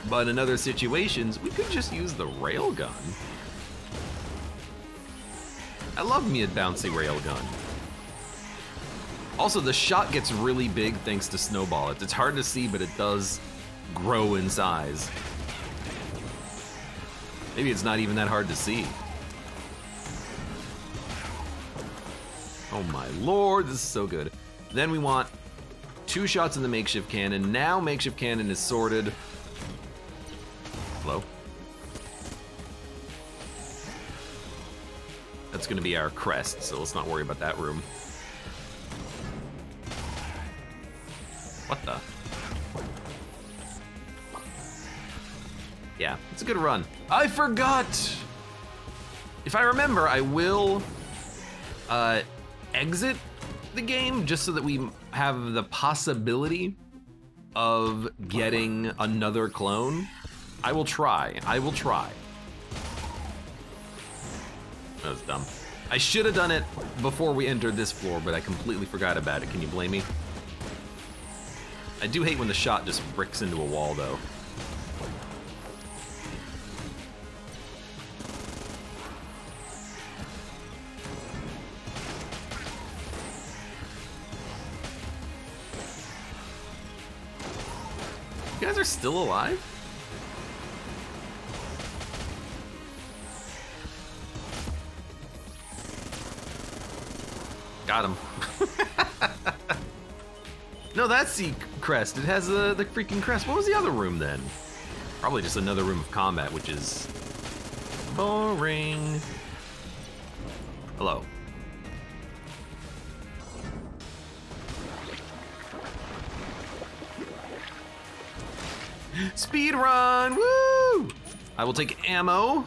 But in other situations, we could just use the railgun. I love me a bouncy railgun. Also, the shot gets really big thanks to Snowball. It's hard to see, but it does grow in size. Maybe it's not even that hard to see. Oh my lord, this is so good. Then we want 2 shots in the makeshift cannon. Now makeshift cannon is sorted. Hello? That's gonna be our crest, so let's not worry about that room. What the? Yeah, it's a good run. I forgot! If I remember, I will exit the game just so that we have the possibility of getting another clone. I will try. That was dumb. I should have done it before we entered this floor, but I completely forgot about it. Can you blame me? I do hate when the shot just bricks into a wall, though. You guys are still alive? Got him. No, that's the crest. It has the freaking crest. What was the other room then? Probably just another room of combat, which is boring. Hello. Speed run, woo! I will take ammo.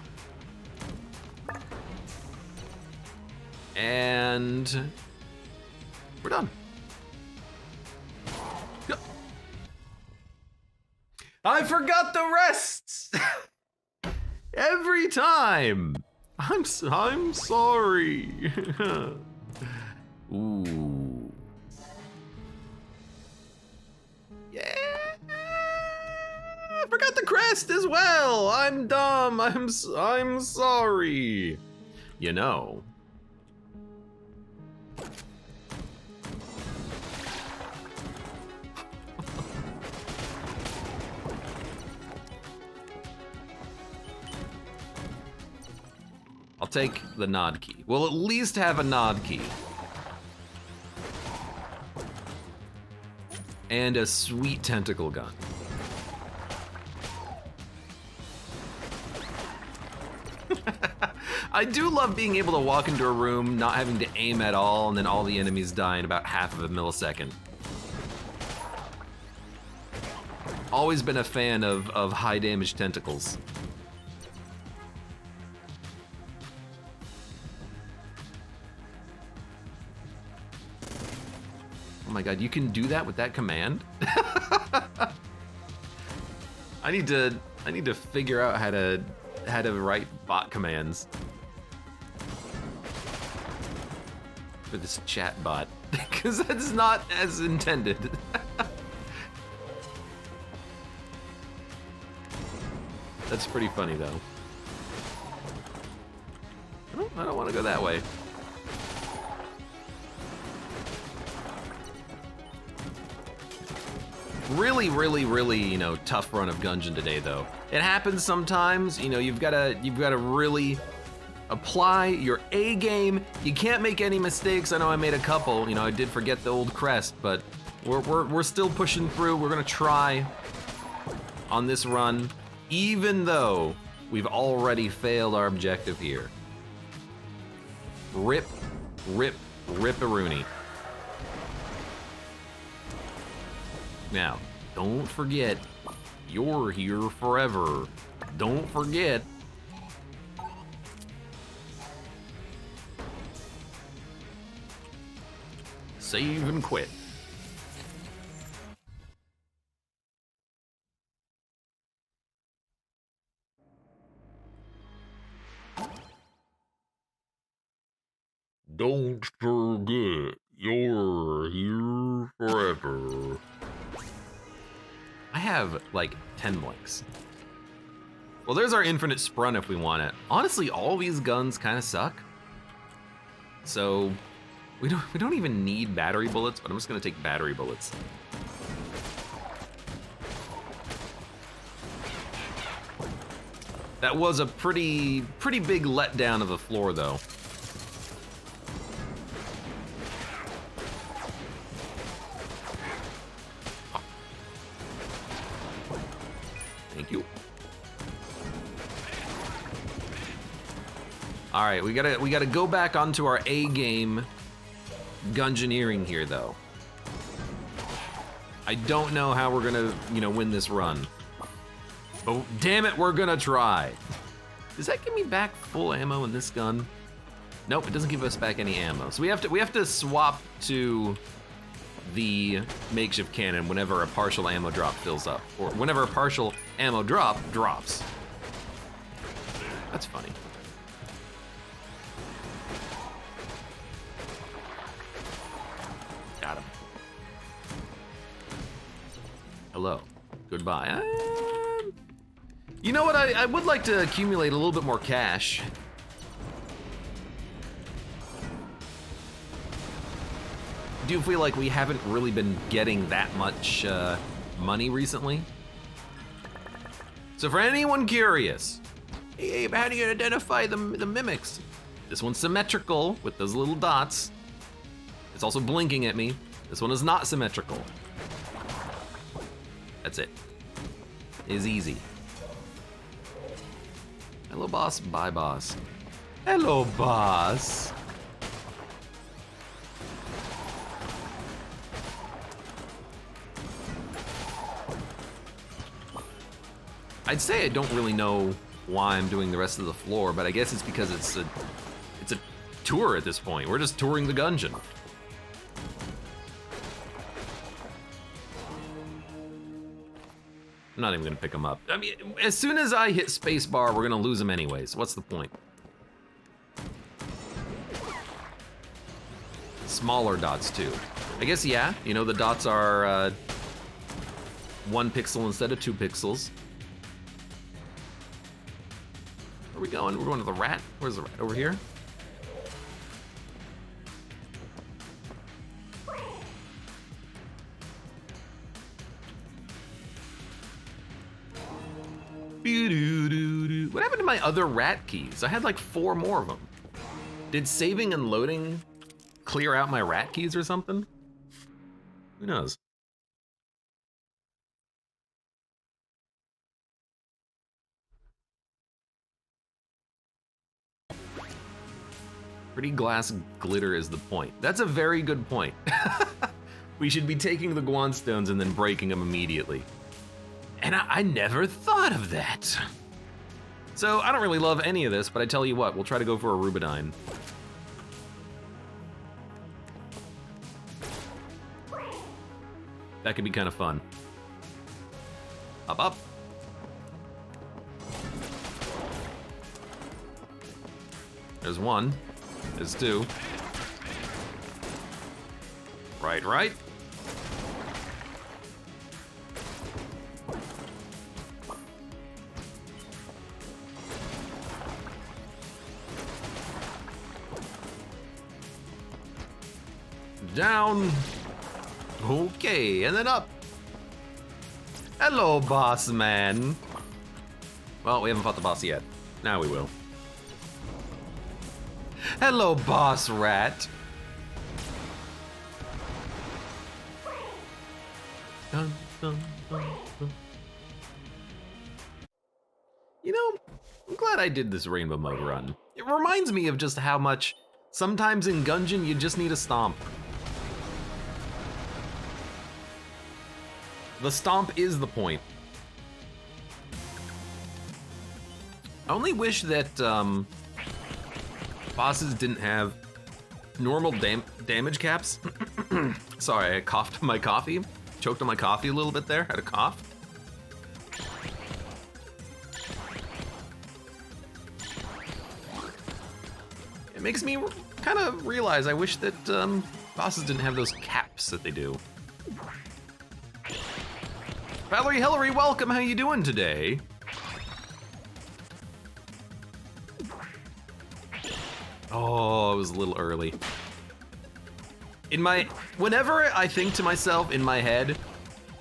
And we're done. I forgot the rests every time. I'm sorry. Ooh. Yeah. I forgot the crest as well. I'm dumb. I'm sorry. You know. I'll take the nod key. We'll at least have a nod key. And a sweet tentacle gun. I do love being able to walk into a room, not having to aim at all, and then all the enemies die in about half of a millisecond. Always been a fan of high damage tentacles. Oh my god, you can do that with that command? I need to figure out how to write bot commands for this chat bot, because that's not as intended. That's pretty funny though. I don't want to go that way. Really, you know, tough run of Gungeon today, though. It happens sometimes. You know, you've got to really apply your A game. You can't make any mistakes. I know I made a couple. You know, I did forget the old crest, but we're still pushing through. We're gonna try on this run, even though we've already failed our objective here. Rip-a-rooney. Now, don't forget, you're here forever. Don't forget. Save and quit. Don't forget, you're here forever. I have like 10 blinks. Well, there's our infinite sprun if we want it. Honestly, all these guns kind of suck. So we don't even need battery bullets, but I'm just gonna take battery bullets. That was a pretty big letdown of the floor though. Thank you. All right, we gotta go back onto our A game Gungeoneering here though. I don't know how we're gonna, you know, win this run. But damn it, we're gonna try. Does that give me back full ammo in this gun? Nope, it doesn't give us back any ammo. So we have to swap to the makeshift cannon whenever a partial ammo drop fills up, or whenever a partial ammo drop drops. That's funny. Got him. Hello. Goodbye. You know what? I would like to accumulate a little bit more cash. Do you feel like we haven't really been getting that much money recently? So for anyone curious, hey Abe, how do you identify the mimics? This one's symmetrical with those little dots. It's also blinking at me. This one is not symmetrical. That's it. It is easy. Hello, boss. Bye, boss. Hello, boss. I'd say I don't really know why I'm doing the rest of the floor, but I guess it's because it's a tour at this point. We're just touring the Gungeon. I'm not even gonna pick him up. I mean, as soon as I hit spacebar, we're gonna lose him anyways. What's the point? Smaller dots too. I guess, yeah, you know, the dots are 1 pixel instead of 2 pixels. Where are we going? We're going to the rat? Where's the rat? Over here? What happened to my other rat keys? I had like 4 more of them. Did saving and loading clear out my rat keys or something? Who knows? Pretty glass glitter is the point. That's a very good point. We should be taking the Guan stones and then breaking them immediately. And I never thought of that. So I don't really love any of this, but I tell you what, we'll try to go for a Rubidine. That could be kind of fun. Up, up. There's 1. There's 2. Right, right. Down. Okay, and then up. Hello, boss man. Well, we haven't fought the boss yet. Now we will. Hello, boss rat. Dun, dun, dun, dun. You know, I'm glad I did this rainbow mode run. It reminds me of just how much sometimes in Gungeon you just need a stomp. The stomp is the point. I only wish that bosses didn't have normal damage caps. Sorry, I coughed on my coffee. Choked on my coffee a little bit there, had a cough. It makes me kind of realize I wish that bosses didn't have those caps that they do. Valerie Hillary, welcome. How you doing today? Oh, it was a little early. Whenever I think to myself in my head,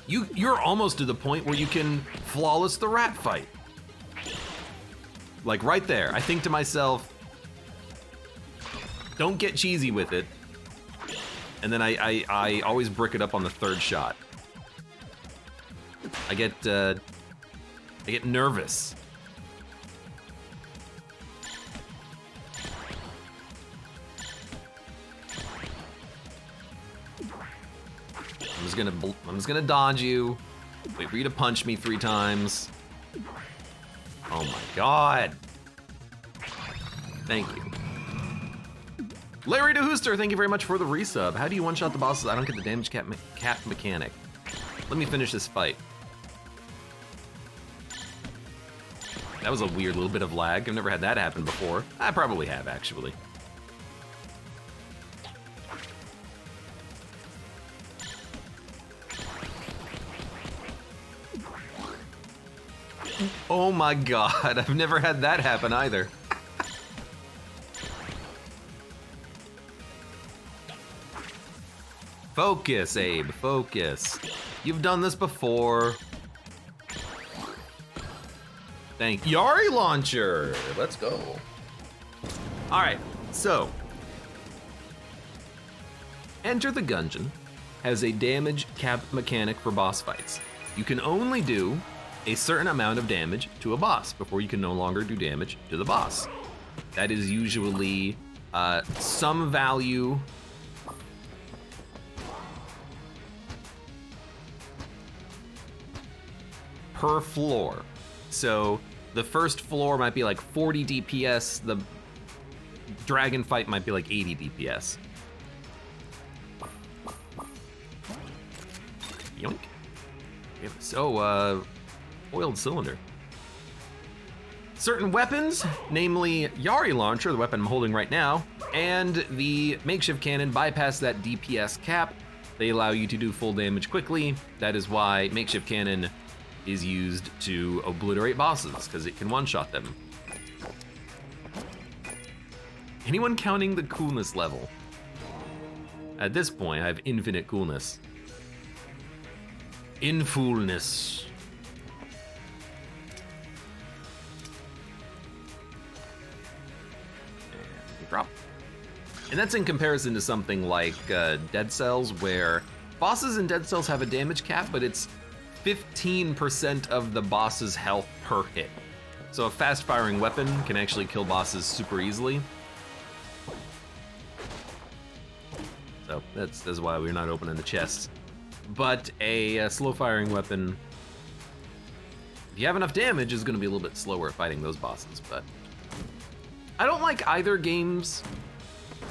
you're almost to the point where you can flawless the rat fight. Like right there, I think to myself, don't get cheesy with it. And then I always brick it up on the 3rd shot. I get nervous. I'm just gonna dodge you. Wait for you to punch me 3 times. Oh my god. Thank you. Larry DeHooster, thank you very much for the resub. How do you one-shot the bosses? I don't get the damage cap mechanic. Let me finish this fight. That was a weird little bit of lag. I've never had that happen before. I probably have, actually. Oh my god, I've never had that happen either. Focus, Abe, focus. You've done this before. Thank you. Yari launcher, let's go. All right, so. Enter the Gungeon has a damage cap mechanic for boss fights. You can only do a certain amount of damage to a boss before you can no longer do damage to the boss. That is usually some value per floor. So the first floor might be like 40 DPS, dragon fight might be like 80 DPS. Yoink. So, oiled cylinder. Certain weapons, namely Yari Launcher, the weapon I'm holding right now, and the makeshift cannon bypass that DPS cap. They allow you to do full damage quickly. That is why makeshift cannon is used to obliterate bosses, because it can one-shot them. Anyone counting the coolness level? At this point, I have infinite coolness. Infoolness. And drop. And that's in comparison to something like Dead Cells, where bosses in Dead Cells have a damage cap, but it's 15% of the boss's health per hit. So a fast-firing weapon can actually kill bosses super easily. So that's why we're not opening the chests. But a slow-firing weapon, if you have enough damage, is going to be a little bit slower at fighting those bosses. But I don't like either game's,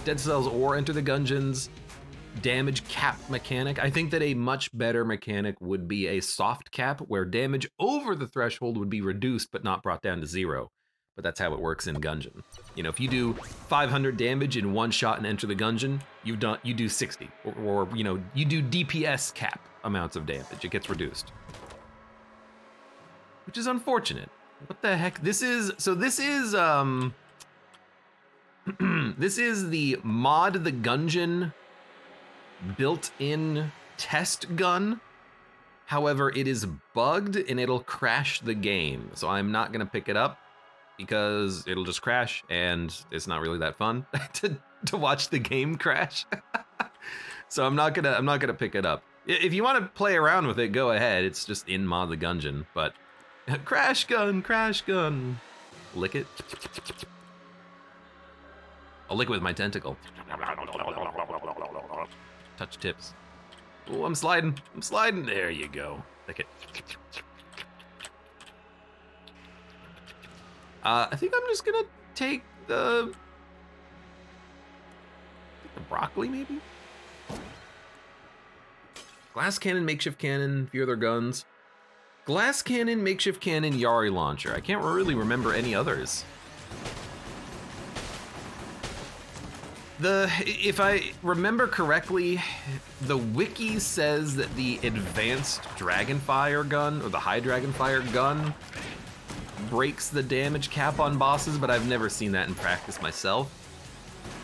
Dead Cells or Enter the Gungeon's, damage cap mechanic. I think that a much better mechanic would be a soft cap, where damage over the threshold would be reduced but not brought down to 0. But that's how it works in Gungeon. You know, if you do 500 damage in one shot and Enter the Gungeon, you do 60, or you know, you do DPS cap amounts of damage. It gets reduced, which is unfortunate. What the heck? This is this is the Mod the Gungeon built-in test gun. However, it is bugged and it'll crash the game. So I'm not gonna pick it up, because it'll just crash and it's not really that fun to watch the game crash. So I'm not gonna pick it up. If you want to play around with it, go ahead. It's just in Mod the Gungeon, but crash gun, lick it. I'll lick it with my tentacle. Touch tips. Oh, I'm sliding. There you go. Lick it. I think I'm just gonna take the broccoli, maybe? Glass cannon, makeshift cannon, a few other guns. Glass cannon, makeshift cannon, Yari launcher. I can't really remember any others. If I remember correctly, the wiki says that the advanced dragonfire gun, or the high dragonfire gun, breaks the damage cap on bosses, but I've never seen that in practice myself.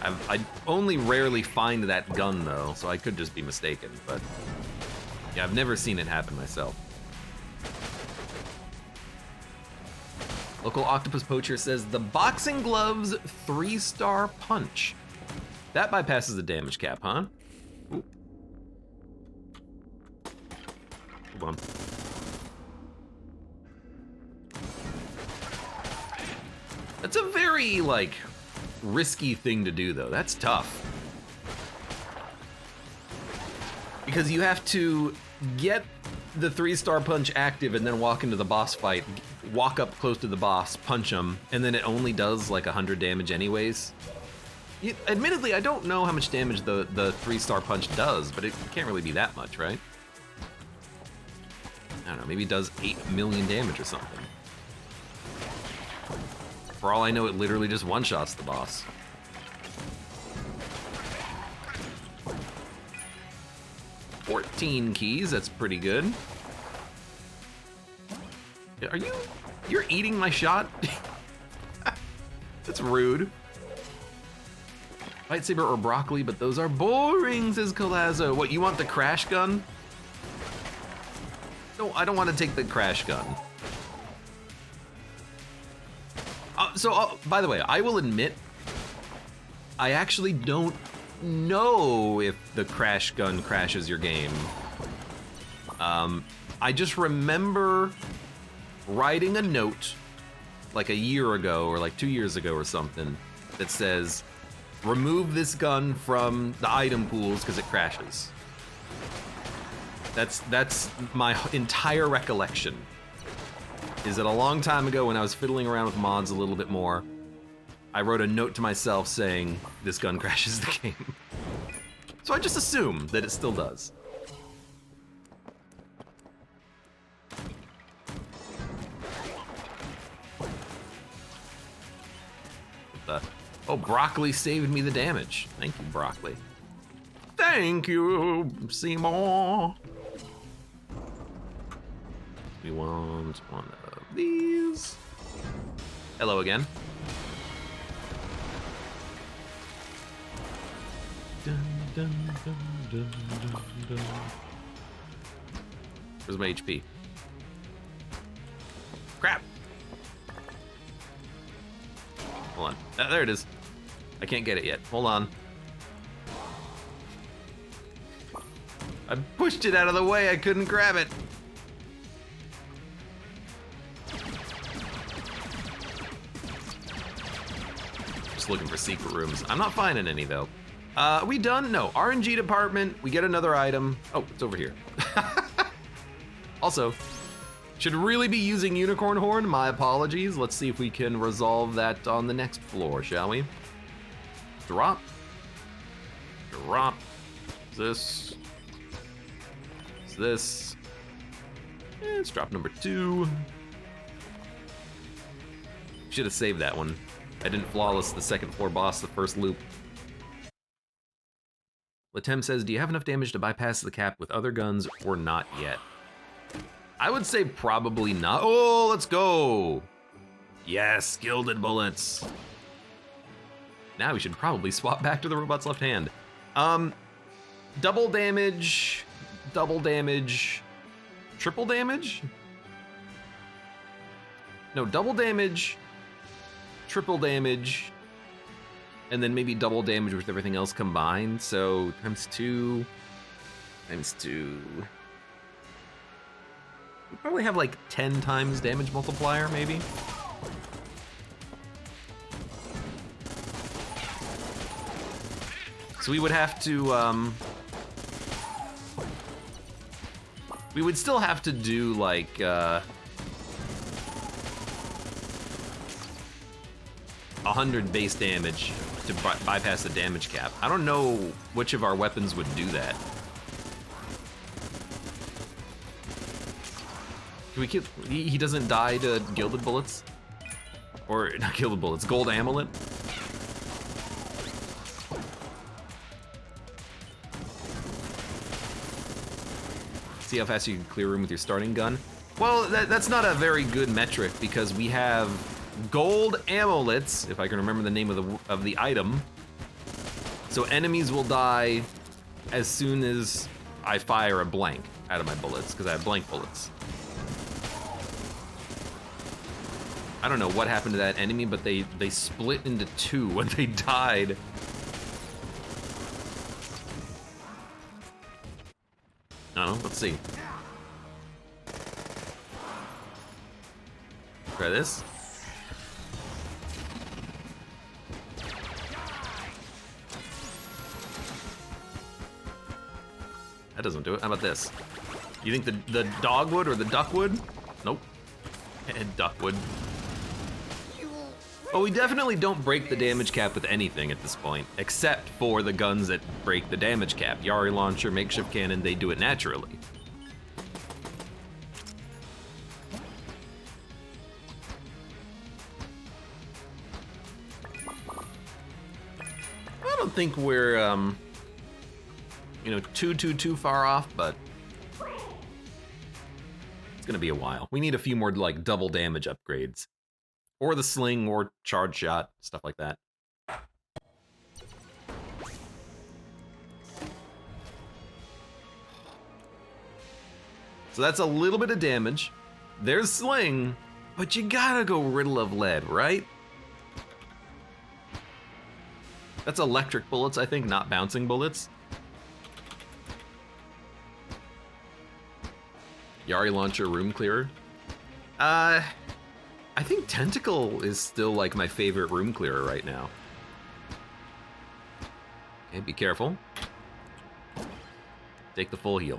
I only rarely find that gun though, so I could just be mistaken, but yeah, I've never seen it happen myself. Local Octopus Poacher says the boxing gloves 3-star punch. That bypasses the damage cap, huh? Ooh. Hold on. That's a very, like, risky thing to do, though. That's tough. Because you have to get the 3-star punch active and then walk into the boss fight, walk up close to the boss, punch him, and then it only does, like, 100 damage anyways. Admittedly, I don't know how much damage the 3-star punch does, but it can't really be that much, right? I don't know, maybe it does 8 million damage or something. For all I know, it literally just one-shots the boss. $14 keys, that's pretty good. You're eating my shot? That's rude. Lightsaber or broccoli, but those are boring, says Colazzo. What, you want the crash gun? No, I don't want to take the crash gun. By the way, I will admit, I actually don't know if the crash gun crashes your game. I just remember writing a note like a year ago or like 2 years ago or something that says, remove this gun from the item pools because it crashes. That's my entire recollection. Is that a long time ago when I was fiddling around with mods a little bit more, I wrote a note to myself saying this gun crashes the game. So I just assume that it still does. Oh, broccoli saved me the damage. Thank you, broccoli. Thank you, Seymour. We want one of these. Hello again. Dun, dun, dun, dun, dun, dun. Where's my HP? Crap. Hold on. There it is. I can't get it yet. Hold on. I pushed it out of the way. I couldn't grab it. Just looking for secret rooms. I'm not finding any though. Are we done? No. RNG department. We get another item. Oh, it's over here. Also, should really be using unicorn horn. My apologies. Let's see if we can resolve that on the next floor, shall we? Drop. Drop. This. This. And it's drop number 2. Should have saved that one. I didn't flawless the second floor boss the first loop. Latem says, do you have enough damage to bypass the cap with other guns or not yet? I would say probably not. Oh, let's go. Yes, gilded bullets. Now we should probably swap back to the robot's left hand. Double damage, triple damage? No, double damage, triple damage, and then maybe double damage with everything else combined. So times 2. We probably have like 10 times damage multiplier, maybe. So we would have to, we would still have to do like, 100 base damage to bypass the damage cap. I don't know which of our weapons would do that. Can we kill? He doesn't die to gilded bullets? Or not gilded bullets, gold amulet? See how fast you can clear room with your starting gun? Well, that's not a very good metric because we have gold amulets, if I can remember the name of the item. So enemies will die as soon as I fire a blank out of my bullets because I have blank bullets. I don't know what happened to that enemy, but they split into 2 when they died. I don't know, let's see. Try this. That doesn't do it. How about this? You think the dog would or the duck would? Nope. And duck would. Well, we definitely don't break the damage cap with anything at this point, except for the guns that break the damage cap. Yari launcher, makeshift cannon, they do it naturally. I don't think we're, you know, too far off, but it's gonna be a while. We need a few more, like, double damage upgrades. Or the sling, or charge shot, stuff like that. So that's a little bit of damage. There's sling, but you gotta go riddle of lead, right? That's electric bullets, I think, not bouncing bullets. Yari launcher, room clearer. I think Tentacle is still like my favorite room clearer right now. Okay, be careful. Take the full heal.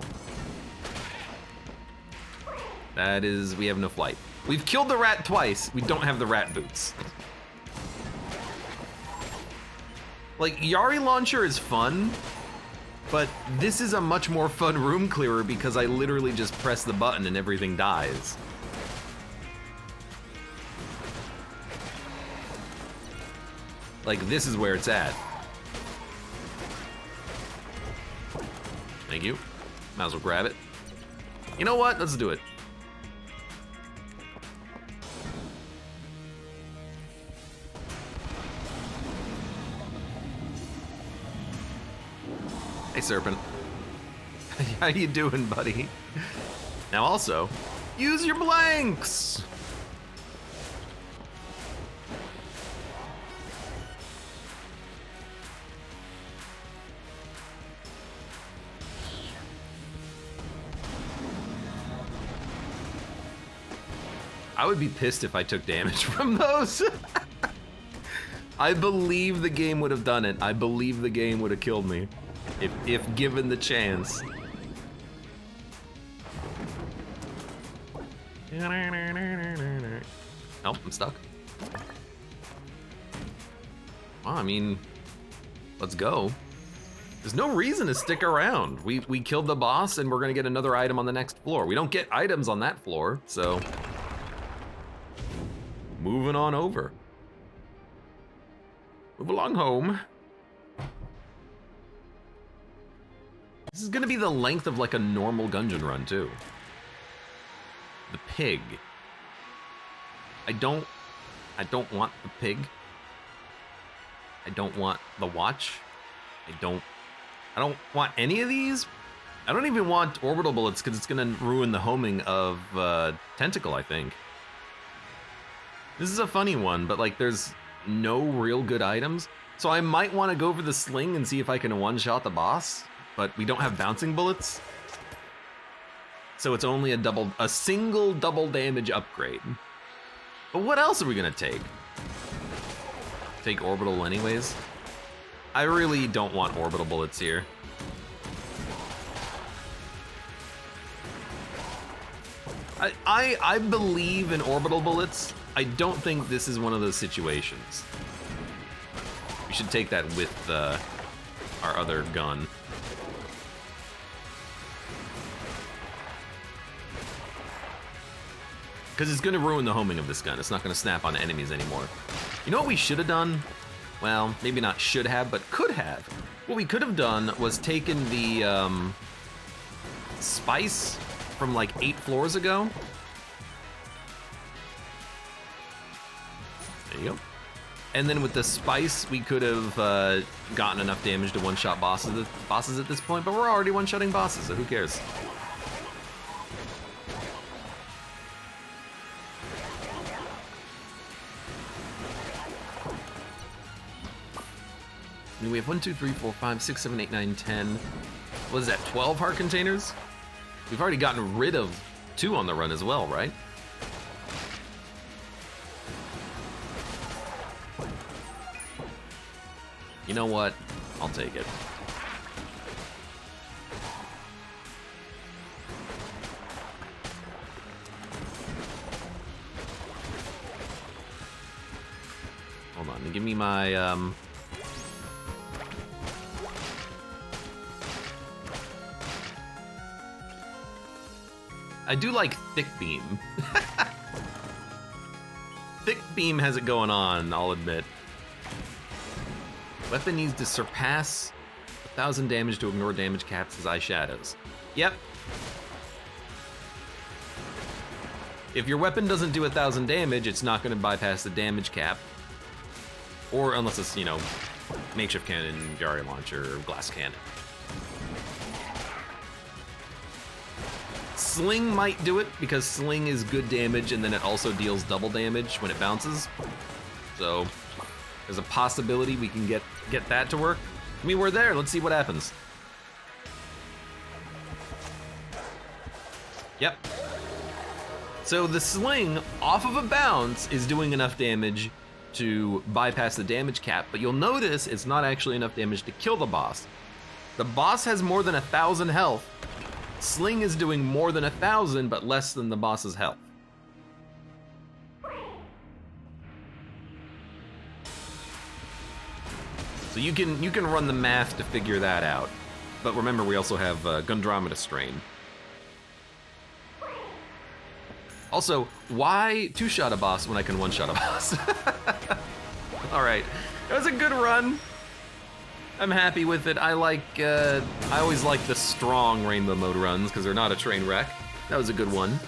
That is, we have no flight. We've killed the rat twice. We don't have the rat boots. Like, Yari Launcher is fun, but this is a much more fun room clearer because I literally just press the button and everything dies. Like, this is where it's at. Thank you. Might as well grab it. You know what? Let's do it. Hey, Serpent. How you doing, buddy? Now also, use your blanks! I would be pissed if I took damage from those. I believe the game would have done it. I believe the game would have killed me if given the chance. Nope, I'm stuck. Well, I mean, let's go. There's no reason to stick around. We killed the boss and we're gonna get another item on the next floor. We don't get items on that floor, so. Moving on over. Move along home. This is gonna be the length of like a normal Gungeon run too. The pig. I don't want the pig. I don't want the watch. I don't want any of these. I don't even want orbital bullets because it's gonna ruin the homing of Tentacle, I think. This is a funny one, but like there's no real good items. So I might want to go for the sling and see if I can one-shot the boss, but we don't have bouncing bullets. So it's only a single double damage upgrade. But what else are we gonna take? Take orbital anyways? I really don't want orbital bullets here. I believe in orbital bullets. I don't think this is one of those situations. We should take that with our other gun. Because it's going to ruin the homing of this gun. It's not going to snap on enemies anymore. You know what we should have done? Well, maybe not should have, but could have. What we could have done was taken the spice from like 8 floors ago. There you go. And then with the spice, we could have gotten enough damage to one-shot bosses at this point, but we're already one-shotting bosses, so who cares? And we have 1, 2, 3, 4, 5, 6, 7, 8, 9, 10. What is that, 12 heart containers? We've already gotten rid of 2 on the run as well, right? You know what? I'll take it. Hold on, give me my I do like Thick Beam. Thick Beam has it going on, I'll admit. Weapon needs to surpass 1,000 damage to ignore damage caps as eyeshadows. Yep. If your weapon doesn't do 1,000 damage, it's not going to bypass the damage cap. Or unless it's, you know, makeshift cannon, Yari launcher, or glass cannon. Sling might do it, because sling is good damage and then it also deals double damage when it bounces. So there's a possibility we can get that to work. I mean, we're there, let's see what happens. Yep. So the sling, off of a bounce, is doing enough damage to bypass the damage cap, but you'll notice it's not actually enough damage to kill the boss. The boss has more than 1,000 health. Sling is doing more than 1,000, but less than the boss's health. So you can run the math to figure that out. But remember, we also have Gundromeda Strain. Also, why two-shot a boss when I can one-shot a boss? All right, that was a good run. I'm happy with it. I always like the strong rainbow mode runs because they're not a train wreck. That was a good one.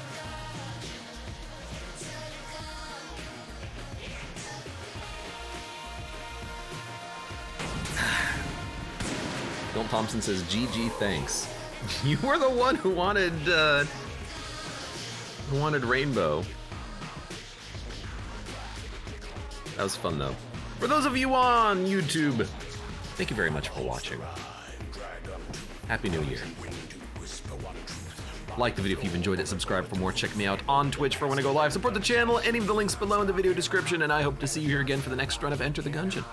Bill Thompson says, GG, thanks. You were the one who wanted rainbow. That was fun though. For those of you on YouTube, thank you very much for watching. Happy New Year. Like the video if you've enjoyed it, subscribe for more, check me out on Twitch for when I go live, support the channel, any of the links below in the video description, and I hope to see you here again for the next run of Enter the Gungeon.